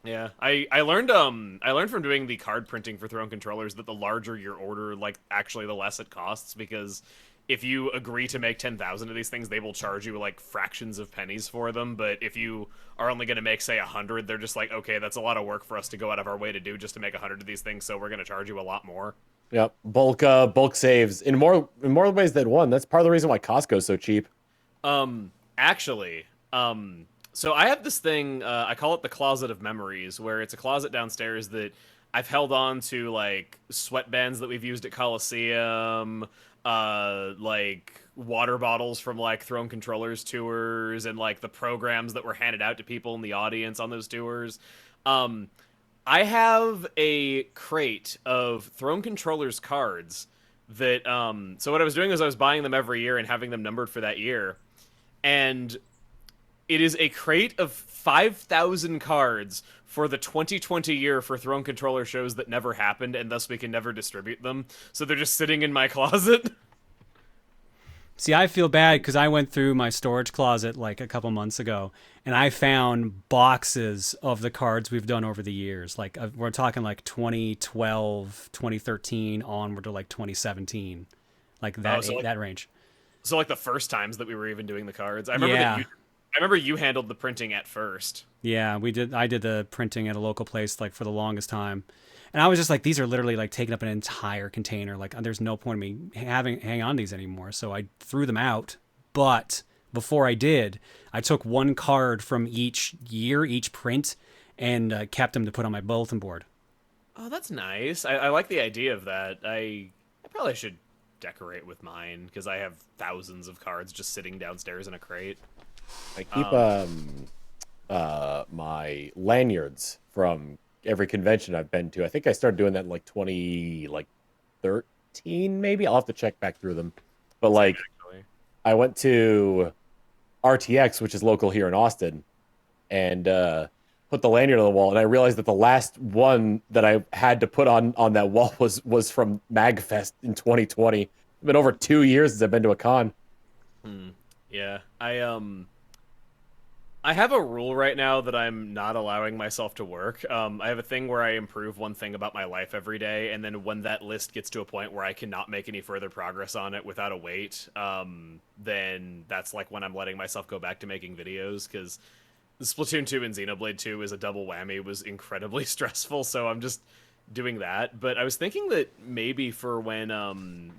Yeah, I learned from doing the card printing for Throne controllers that the larger your order, like actually the less it costs, because if you agree to make 10,000 of these things, they will charge you like fractions of pennies for them. But if you are only going to make say 100, they're just like, okay, that's a lot of work for us to go out of our way to do just to make 100 of these things, so we're going to charge you a lot more. Yep, bulk saves in more ways than one. That's part of the reason why Costco's so cheap. So I have this thing, I call it the Closet of Memories, where it's a closet downstairs that I've held on to, like, sweatbands that we've used at Coliseum, like, water bottles from, like, Throne Controllers tours, and, like, the programs that were handed out to people in the audience on those tours. I have a crate of Throne Controllers cards that, so what I was doing was I was buying them every year and having them numbered for that year, and it is a crate of 5,000 cards for the 2020 year for Throne Controller shows that never happened, and thus we can never distribute them. So they're just sitting in my closet. See, I feel bad because I went through my storage closet like a couple months ago, and I found boxes of the cards we've done over the years. Like we're talking like 2012, 2013 onward to like 2017, like that that range. So like the first times that we were even doing the cards, I remember I remember you handled the printing at first. Yeah, we did. I did the printing at a local place like for the longest time. And I was just like, these are literally like taking up an entire container. Like, there's no point in me hang on to these anymore. So I threw them out. But before I did, I took one card from each year, each print, and kept them to put on my bulletin board. Oh, that's nice. I like the idea of that. I probably should decorate with mine because I have thousands of cards just sitting downstairs in a crate. I keep my lanyards from every convention I've been to. I think I started doing that in like 2013 maybe. I'll have to check back through them. But like I went to RTX, which is local here in Austin, and put the lanyard on the wall, and I realized that the last one that I had to put on that wall was from MagFest in 2020. It's been over 2 years since I've been to a con. Yeah, I have a rule right now that I'm not allowing myself to work. I have a thing where I improve one thing about my life every day, and then when that list gets to a point where I cannot make any further progress on it without a wait, then that's like when I'm letting myself go back to making videos, because Splatoon 2 and Xenoblade 2 is a double whammy. It was incredibly stressful, so I'm just doing that. But I was thinking that maybe for when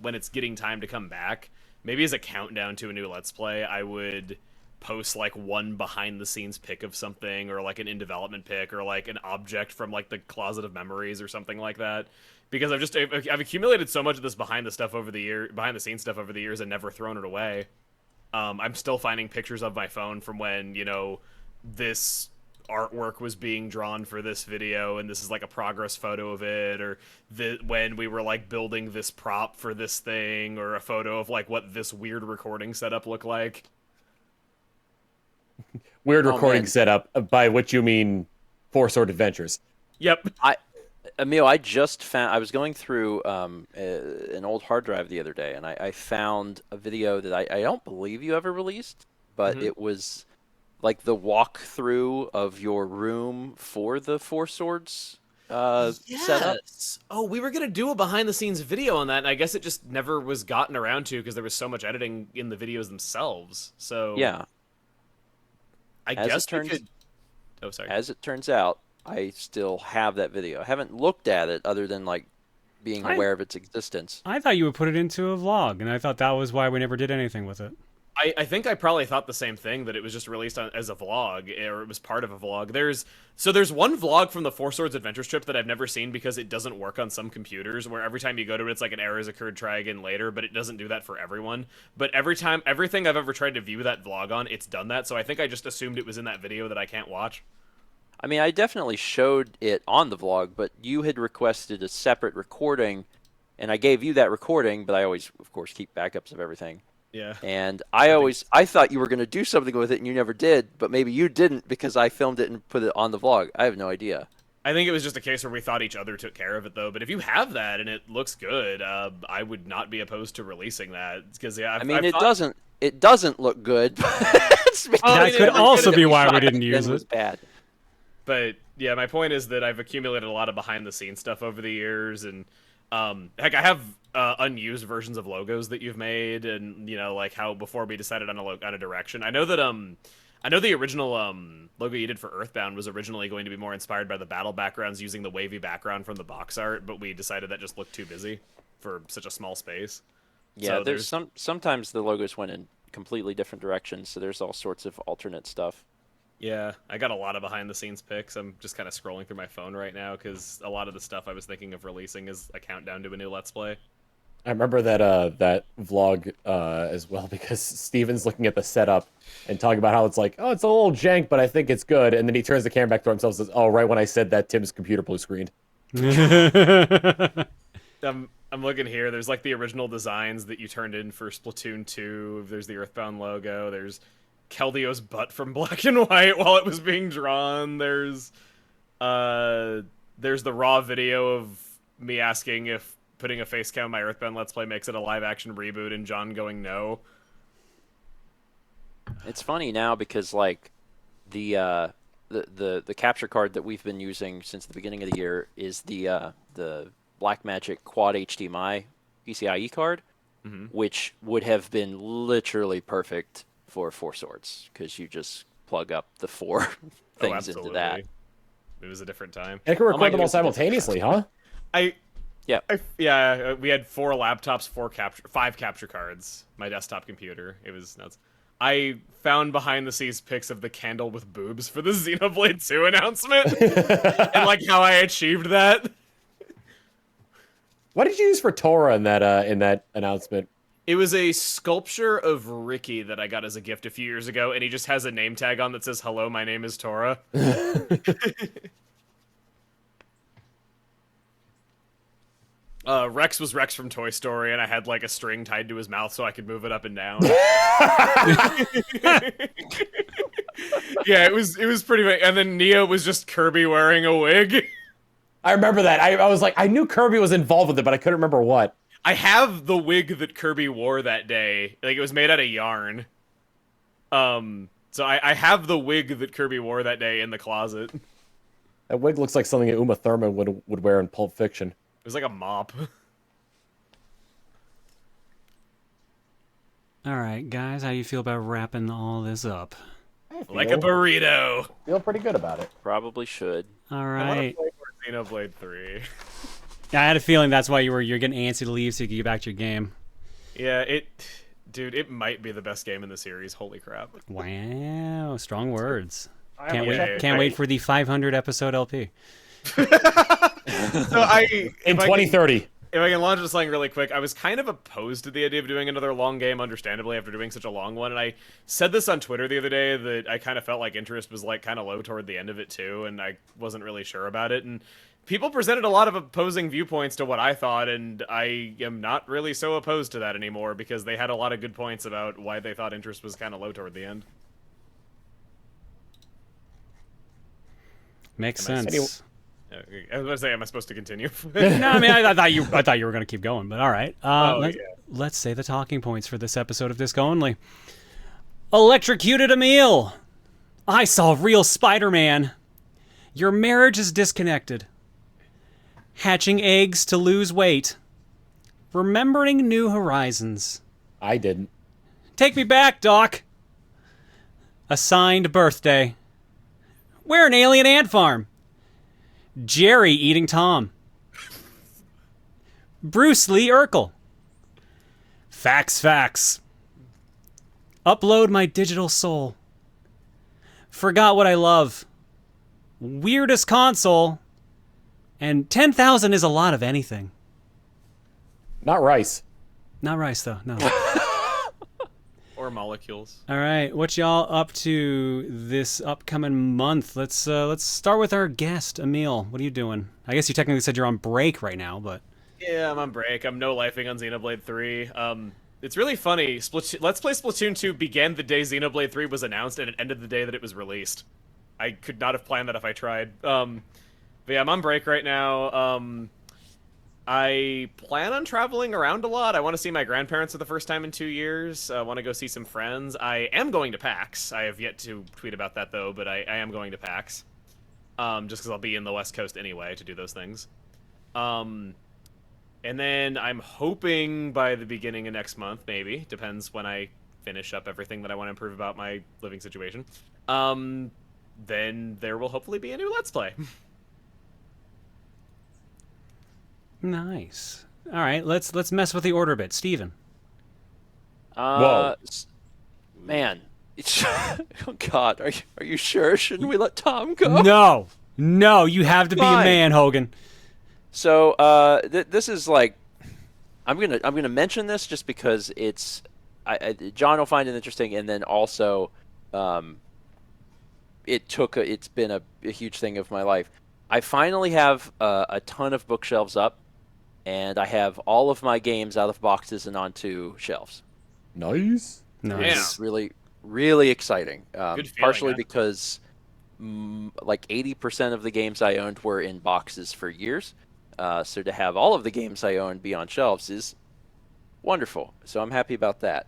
it's getting time to come back, maybe as a countdown to a new Let's Play, I would post like one behind the scenes pic of something, or like an in development pic, or like an object from like the closet of memories or something like that, because I've accumulated so much of this behind the scenes stuff over the years and never thrown it away. I'm still finding pictures of my phone from when, you know, this artwork was being drawn for this video, and this is like a progress photo of it, or when we were like building this prop for this thing, or a photo of like what this weird recording setup looked like. Weird recording setup, by which you mean Four Sword Adventures. Yep. Emil, I just found, I was going through an old hard drive the other day, and I found a video that I don't believe you ever released, but it was like the walkthrough of your room for the Four Swords setup. Oh, we were going to do a behind-the-scenes video on that, and I guess it just never was gotten around to because there was so much editing in the videos themselves. So yeah. I guess we could... Oh, sorry. As it turns out, I still have that video. I haven't looked at it other than like being aware of its existence. I thought you would put it into a vlog, and I thought that was why we never did anything with it. I think I probably thought the same thing, that it was just released as a vlog, or it was part of a vlog. There's one vlog from the Four Swords Adventures trip that I've never seen because it doesn't work on some computers, where every time you go to it, it's like an error has occurred, try again later, but it doesn't do that for everyone. But everything I've ever tried to view that vlog on, it's done that, so I think I just assumed it was in that video that I can't watch. I mean, I definitely showed it on the vlog, but you had requested a separate recording, and I gave you that recording, but I always, of course, keep backups of everything. Yeah. And I thought you were going to do something with it, and you never did, but maybe you didn't because I filmed it and put it on the vlog. I have no idea. I think it was just a case where we thought each other took care of it, though. But if you have that and it looks good, I would not be opposed to releasing that, because it doesn't look good. That could also be why we didn't use it. It was bad. But yeah, my point is that I've accumulated a lot of behind-the-scenes stuff over the years, and heck, I have unused versions of logos that you've made, and you know, like how before we decided on a direction. I know that the original logo you did for Earthbound was originally going to be more inspired by the battle backgrounds, using the wavy background from the box art, but we decided that just looked too busy for such a small space. Yeah, so there's sometimes the logos went in completely different directions, so there's all sorts of alternate stuff. Yeah, I got a lot of behind-the-scenes pics. I'm just kind of scrolling through my phone right now because a lot of the stuff I was thinking of releasing is a countdown to a new Let's Play. I remember that vlog as well, because Steven's looking at the setup and talking about how it's like, oh, it's a little jank, but I think it's good. And then he turns the camera back to himself and says, oh, right when I said that, Tim's computer blue screened. I'm looking here. There's like the original designs that you turned in for Splatoon 2. There's the Earthbound logo. There's Keldio's butt from black and white while it was being drawn. There's the raw video of me asking if putting a face cam on my Earthbound Let's Play makes it a live action reboot, and John going no. It's funny now because like the capture card that we've been using since the beginning of the year is the Blackmagic Quad HDMI PCIe card, which would have been literally perfect for Four Swords because you just plug up the four things into that. It was a different time. And it can record them all goodness, simultaneously, huh? Yeah, we had 4 laptops, 5 capture cards. My desktop computer. It was nuts. I found behind the scenes pics of the candle with boobs for the Xenoblade 2 announcement, and like how I achieved that. What did you use for Tora in that announcement? It was a sculpture of Ricky that I got as a gift a few years ago, and he just has a name tag on that says, "Hello, my name is Tora." Rex was Rex from Toy Story, and I had like a string tied to his mouth so I could move it up and down. Yeah, it was pretty big. And then Neo was just Kirby wearing a wig. I remember that. I was like, I knew Kirby was involved with it, but I couldn't remember what. I have the wig that Kirby wore that day. Like, it was made out of yarn. So I have the wig that Kirby wore that day in the closet. It That wig looks like something Uma Thurman would wear in Pulp Fiction. was like a mop. All right, guys, how do you feel about wrapping all this up? Like a burrito. Feel pretty good about it. Probably should. All I want to right. play more Xenoblade 3. I had a feeling that's why you're getting antsy to leave so you can get back to your game. Yeah, dude, it might be the best game in the series. Holy crap. Wow, strong words. Can't Can't wait for the 500 episode LP. So In 2030. If I can launch this something really quick, I was kind of opposed to the idea of doing another long game, understandably, after doing such a long one. And I said this on Twitter the other day that I kind of felt like interest was like kind of low toward the end of it too, and I wasn't really sure about it. And people presented a lot of opposing viewpoints to what I thought, and I am not really so opposed to that anymore because they had a lot of good points about why they thought interest was kind of low toward the end. Makes Am I sense. I was going to say, am I supposed to continue? No, I mean, I thought you were going to keep going, but all right. Yeah. Let's say the talking points for this episode of Disc Only. Electrocuted Emil. I saw real Spider-Man. Your marriage is disconnected. Hatching eggs to lose weight. Remembering New Horizons. I didn't. Take me back, Doc. A signed birthday. We're an alien ant farm. Jerry eating Tom. Bruce Lee Urkel. Facts. Upload my digital soul. Forgot what I love. Weirdest console. And 10,000 is a lot of anything. Not rice. Not rice, though. No. Or molecules. All right, what y'all up to this upcoming month? Let's start with our guest, Emil. What are you doing? I guess you technically said you're on break right now, but Yeah, I'm on break. I'm no-lifing on Xenoblade 3. It's really funny. Let's Play Splatoon 2 began the day Xenoblade 3 was announced, and it ended the day that it was released. I could not have planned that if I tried. But yeah, I'm on break right now. I plan on traveling around a lot. I want to see my grandparents for the first time in 2 years. I want to go see some friends. I am going to PAX. I have yet to tweet about that, though, but I am going to PAX. Just because I'll be in the West Coast anyway to do those things. And then I'm hoping by the beginning of next month, maybe. Depends when I finish up everything that I want to improve about my living situation. Then there will hopefully be a new Let's Play. nice. All right, let's mess with the order a bit, Steven. Whoa. Man. Oh God, are you sure? Shouldn't we let Tom go? No, you have to be a Fine. man, Hogan. So this is like, I'm gonna mention this just because it's, John will find it interesting, and then also, it's been a huge thing of my life. I finally have a ton of bookshelves up, and I have all of my games out of boxes and onto shelves. Nice. Nice. It's really, really exciting. Good feeling, Partially huh? because like 80% of the games I owned were in boxes for years. So to have all of the games I own be on shelves is wonderful. So I'm happy about that.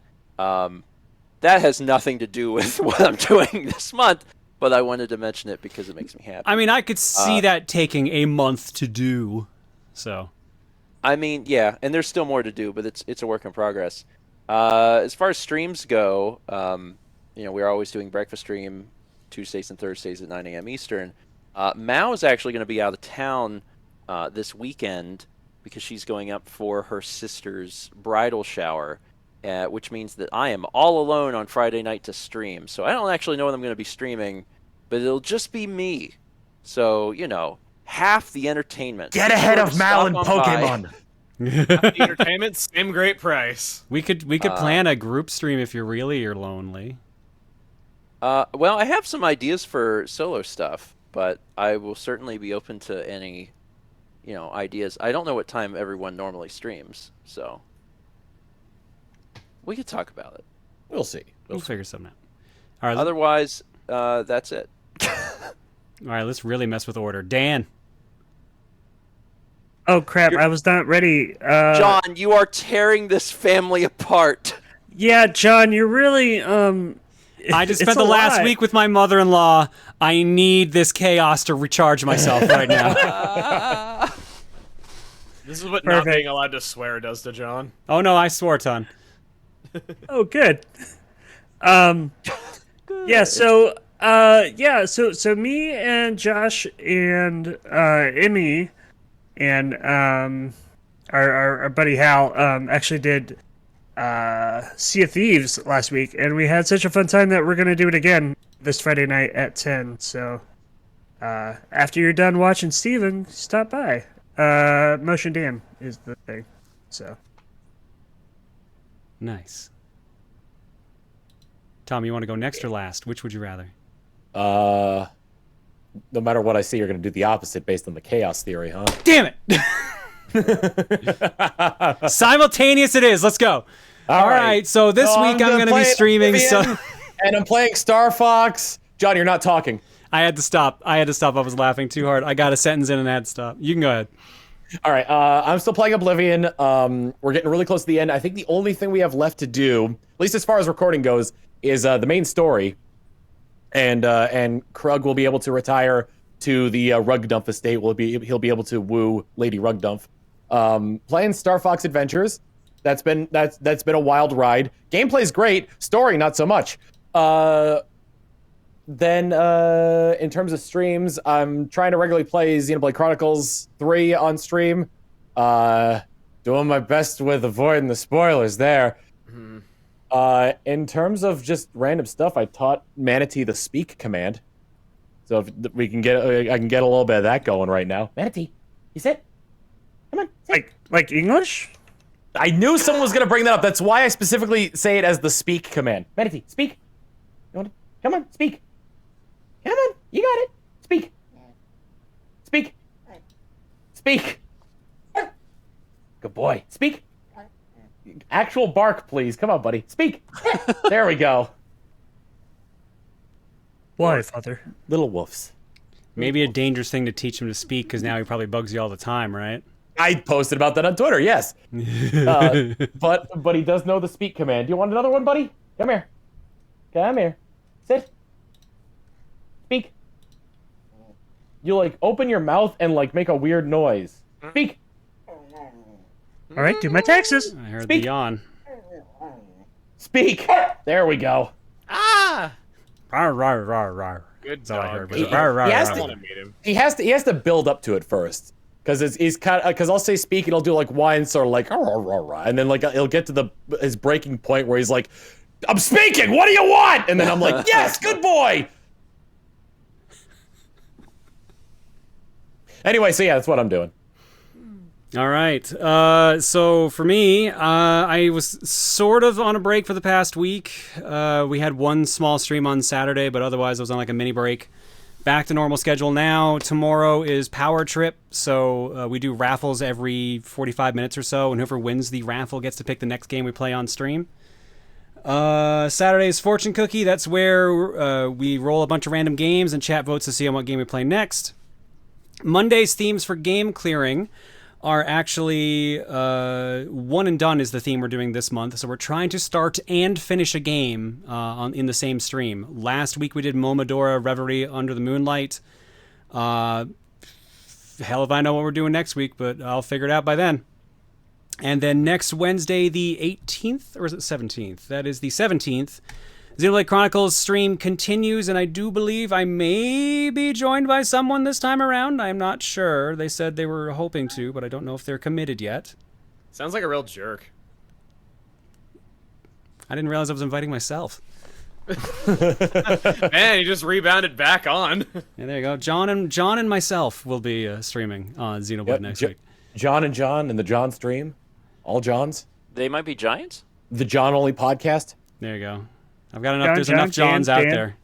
that has nothing to do with what I'm doing this month, but I wanted to mention it because it makes me happy. I mean, I could see that taking a month to do. So, I mean, yeah, and there's still more to do, but it's a work in progress. As far as streams go, we're always doing breakfast stream Tuesdays and Thursdays at 9 a.m. Eastern. Mao is actually going to be out of town this weekend because she's going up for her sister's bridal shower, which means that I am all alone on Friday night to stream. So I don't actually know what I'm going to be streaming, but it'll just be me. So, half the entertainment. Get ahead of Mal and Pokemon. The entertainment, same great price. We could plan a group stream if you're lonely. Well, I have some ideas for solo stuff, but I will certainly be open to any, ideas. I don't know what time everyone normally streams, so we could talk about it. We'll see. We'll figure something out. All right. Otherwise, that's it. All right, let's really mess with order. Dan. Oh crap! I was not ready. John, you are tearing this family apart. Yeah, John, you're really I just spent the last week with my mother-in-law. I need this chaos to recharge myself right now. This is what not being allowed to swear does to John. Oh no, I swore a ton. Oh, good. Yeah. So, So me and Josh and Emmy and our buddy Hal actually did Sea of Thieves last week, and we had such a fun time that we're gonna do it again this Friday night at 10. So after you're done watching Steven, stop by. Motion Dan is the thing. So nice. Tom, you want to go next or last? Which would you rather? No matter what I say, you're going to do the opposite based on the chaos theory, huh? Damn it! Simultaneous it is. Let's go. All right. So this week I'm going to be streaming. And I'm playing Star Fox. John, you're not talking. I had to stop. I was laughing too hard. I got a sentence in and I had to stop. You can go ahead. All right. I'm still playing Oblivion. We're getting really close to the end. I think the only thing we have left to do, at least as far as recording goes, is the main story. And Krug will be able to retire to the Rugdumph estate. He'll be able to woo Lady Rugdumph. Playing Star Fox Adventures. That's been a wild ride. Gameplay's great. Story not so much. Then in terms of streams, I'm trying to regularly play Xenoblade Chronicles 3 on stream. Doing my best with avoiding the spoilers there. Mm-hmm. In terms of just random stuff, I taught Manatee the speak command. So if we can I can get a little bit of that going right now. Manatee, you sit. Come on, sit. Like English? I knew someone was gonna bring that up. That's why I specifically say it as the speak command. Manatee, speak. Come on, speak. Come on, you got it. Speak. Speak. Speak. Good boy. Speak. Actual bark, please. Come on, buddy. Speak. There we go. Why, Father? Little wolves. Maybe a dangerous thing to teach him to speak because now he probably bugs you all the time, right? I posted about that on Twitter, yes. But he does know the speak command. Do you want another one, buddy? Come here. Come here. Sit. Speak. You, open your mouth and, make a weird noise. Speak. All right, do my taxes. I heard Speak. the yawn. Speak. There we go. Ah! Rawr, rawr, rawr, rawr. Good That's all I heard. dog. Rawr, rawr, He has rawr. to- I want to meet him. He has to build up to it first. Because I'll say speak and he'll do whine sort of rah, rah, rah, and then he'll get to his breaking point where he's like, I'm speaking, what do you want? And then I'm like, yes, good boy. Anyway, so yeah, that's what I'm doing. All right. So for me, I was sort of on a break for the past week. We had one small stream on Saturday, but otherwise I was on a mini break. Back to normal schedule now. Tomorrow is Power Trip, so we do raffles every 45 minutes or so, and whoever wins the raffle gets to pick the next game we play on stream. Saturday is Fortune Cookie. That's where we roll a bunch of random games and chat votes to see on what game we play next. Monday's themes for game clearing are actually one and done is the theme we're doing this month. So we're trying to start and finish a game in the same stream. Last week we did Momodora Reverie Under the Moonlight. Hell if I know what we're doing next week, but I'll figure it out by then. And then next Wednesday, the 18th, or is it 17th? That is the 17th. Xenoblade Chronicles stream continues, and I do believe I may be joined by someone this time around. I'm not sure. They said they were hoping to, but I don't know if they're committed yet. Sounds like a real jerk. I didn't realize I was inviting myself. Man, he just rebounded back on. Yeah, there you go. John and myself will be streaming on Xenoblade next week. John and the John stream. All Johns. They might be giants? The John only podcast. There you go. I've got enough. There's enough Johns out there.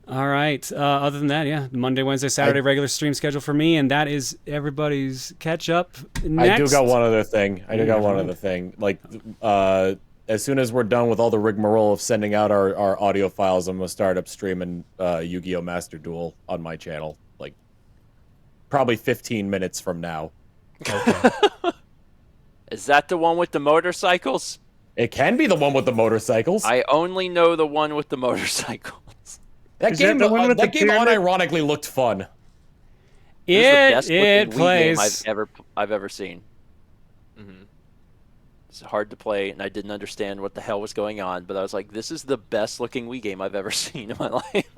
All right. Other than that, yeah, Monday, Wednesday, Saturday regular stream schedule for me, and that is everybody's catch up. Next. I do got one other thing. Like, as soon as we're done with all the rigmarole of sending out our audio files, I'm gonna start up streaming Yu-Gi-Oh! Master Duel on my channel. Like, probably 15 minutes from now. Okay. Is that the one with the motorcycles? It can be the one with the motorcycles. I only know the one with the motorcycles. That game unironically looked fun. It plays. Wii game I've ever seen. Mm-hmm. It's hard to play, and I didn't understand what the hell was going on. But I was like, "This is the best looking Wii game I've ever seen in my life."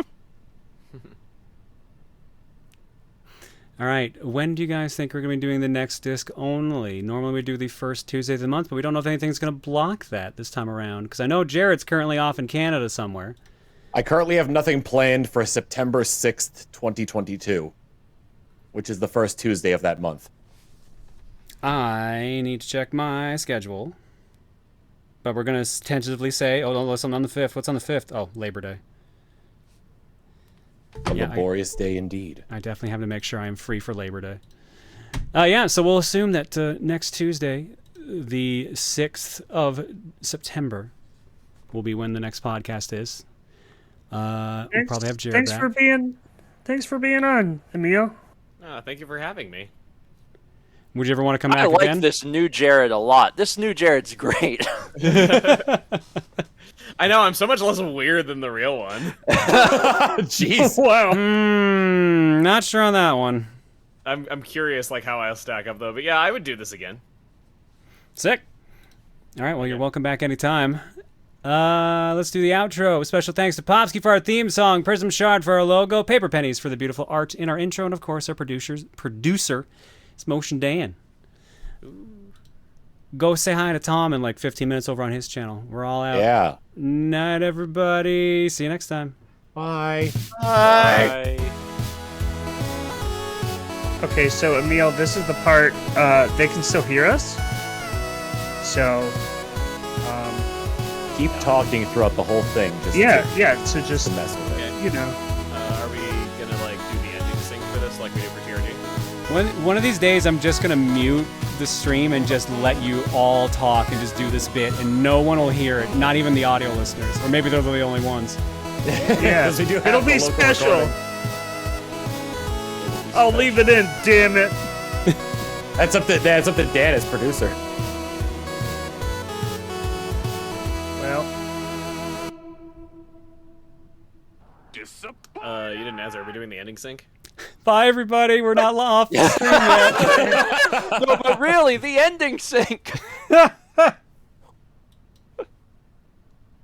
All right. When do you guys think we're going to be doing the next disc only? Normally we do the first Tuesday of the month, but we don't know if anything's going to block that this time around. Because I know Jared's currently off in Canada somewhere. I currently have nothing planned for September 6th, 2022, which is the first Tuesday of that month. I need to check my schedule. But we're going to tentatively say, oh, no, listen, on the 5th. What's on the 5th? Oh, Labor Day. A laborious day indeed. I definitely have to make sure I am free for Labor Day. Yeah, so we'll assume that next Tuesday, the 6th of September, will be when the next podcast is. We'll probably have Jared back. Thanks for being on, Emil. Thank you for having me. Would you ever want to come back again? I like again? this new Jared a lot. This new Jared's great. I know, I'm so much less weird than the real one. Jeez. Wow. Not sure on that one. I'm curious like how I'll stack up though, but yeah, I would do this again. Sick. All right, well, you're welcome back anytime. Let's do the outro. Special thanks to Popsky for our theme song, Prism Shard for our logo, Paper Pennies for the beautiful art in our intro, and of course our producer, it's Motion Dan. Go say hi to Tom in like 15 minutes over on his channel. We're all out. Yeah. Night, everybody. See you next time. Bye. Bye. Okay, so Emil, this is the part they can still hear us. So keep talking throughout the whole thing. So just to mess with it. You know. Are we gonna like do the ending sync for this like we did for TRG? One of these days, I'm just gonna mute the stream and just let you all talk and just do this bit, and no one will hear it, not even the audio listeners, or maybe they're the only ones. Yeah, we do have it'll the be local special. recording. I'll leave it in, damn it. That's up to Dan as producer. Well, you didn't answer. Are we doing the ending sync? Bye, everybody. We're not off the stream yet. No, but really, the ending sync.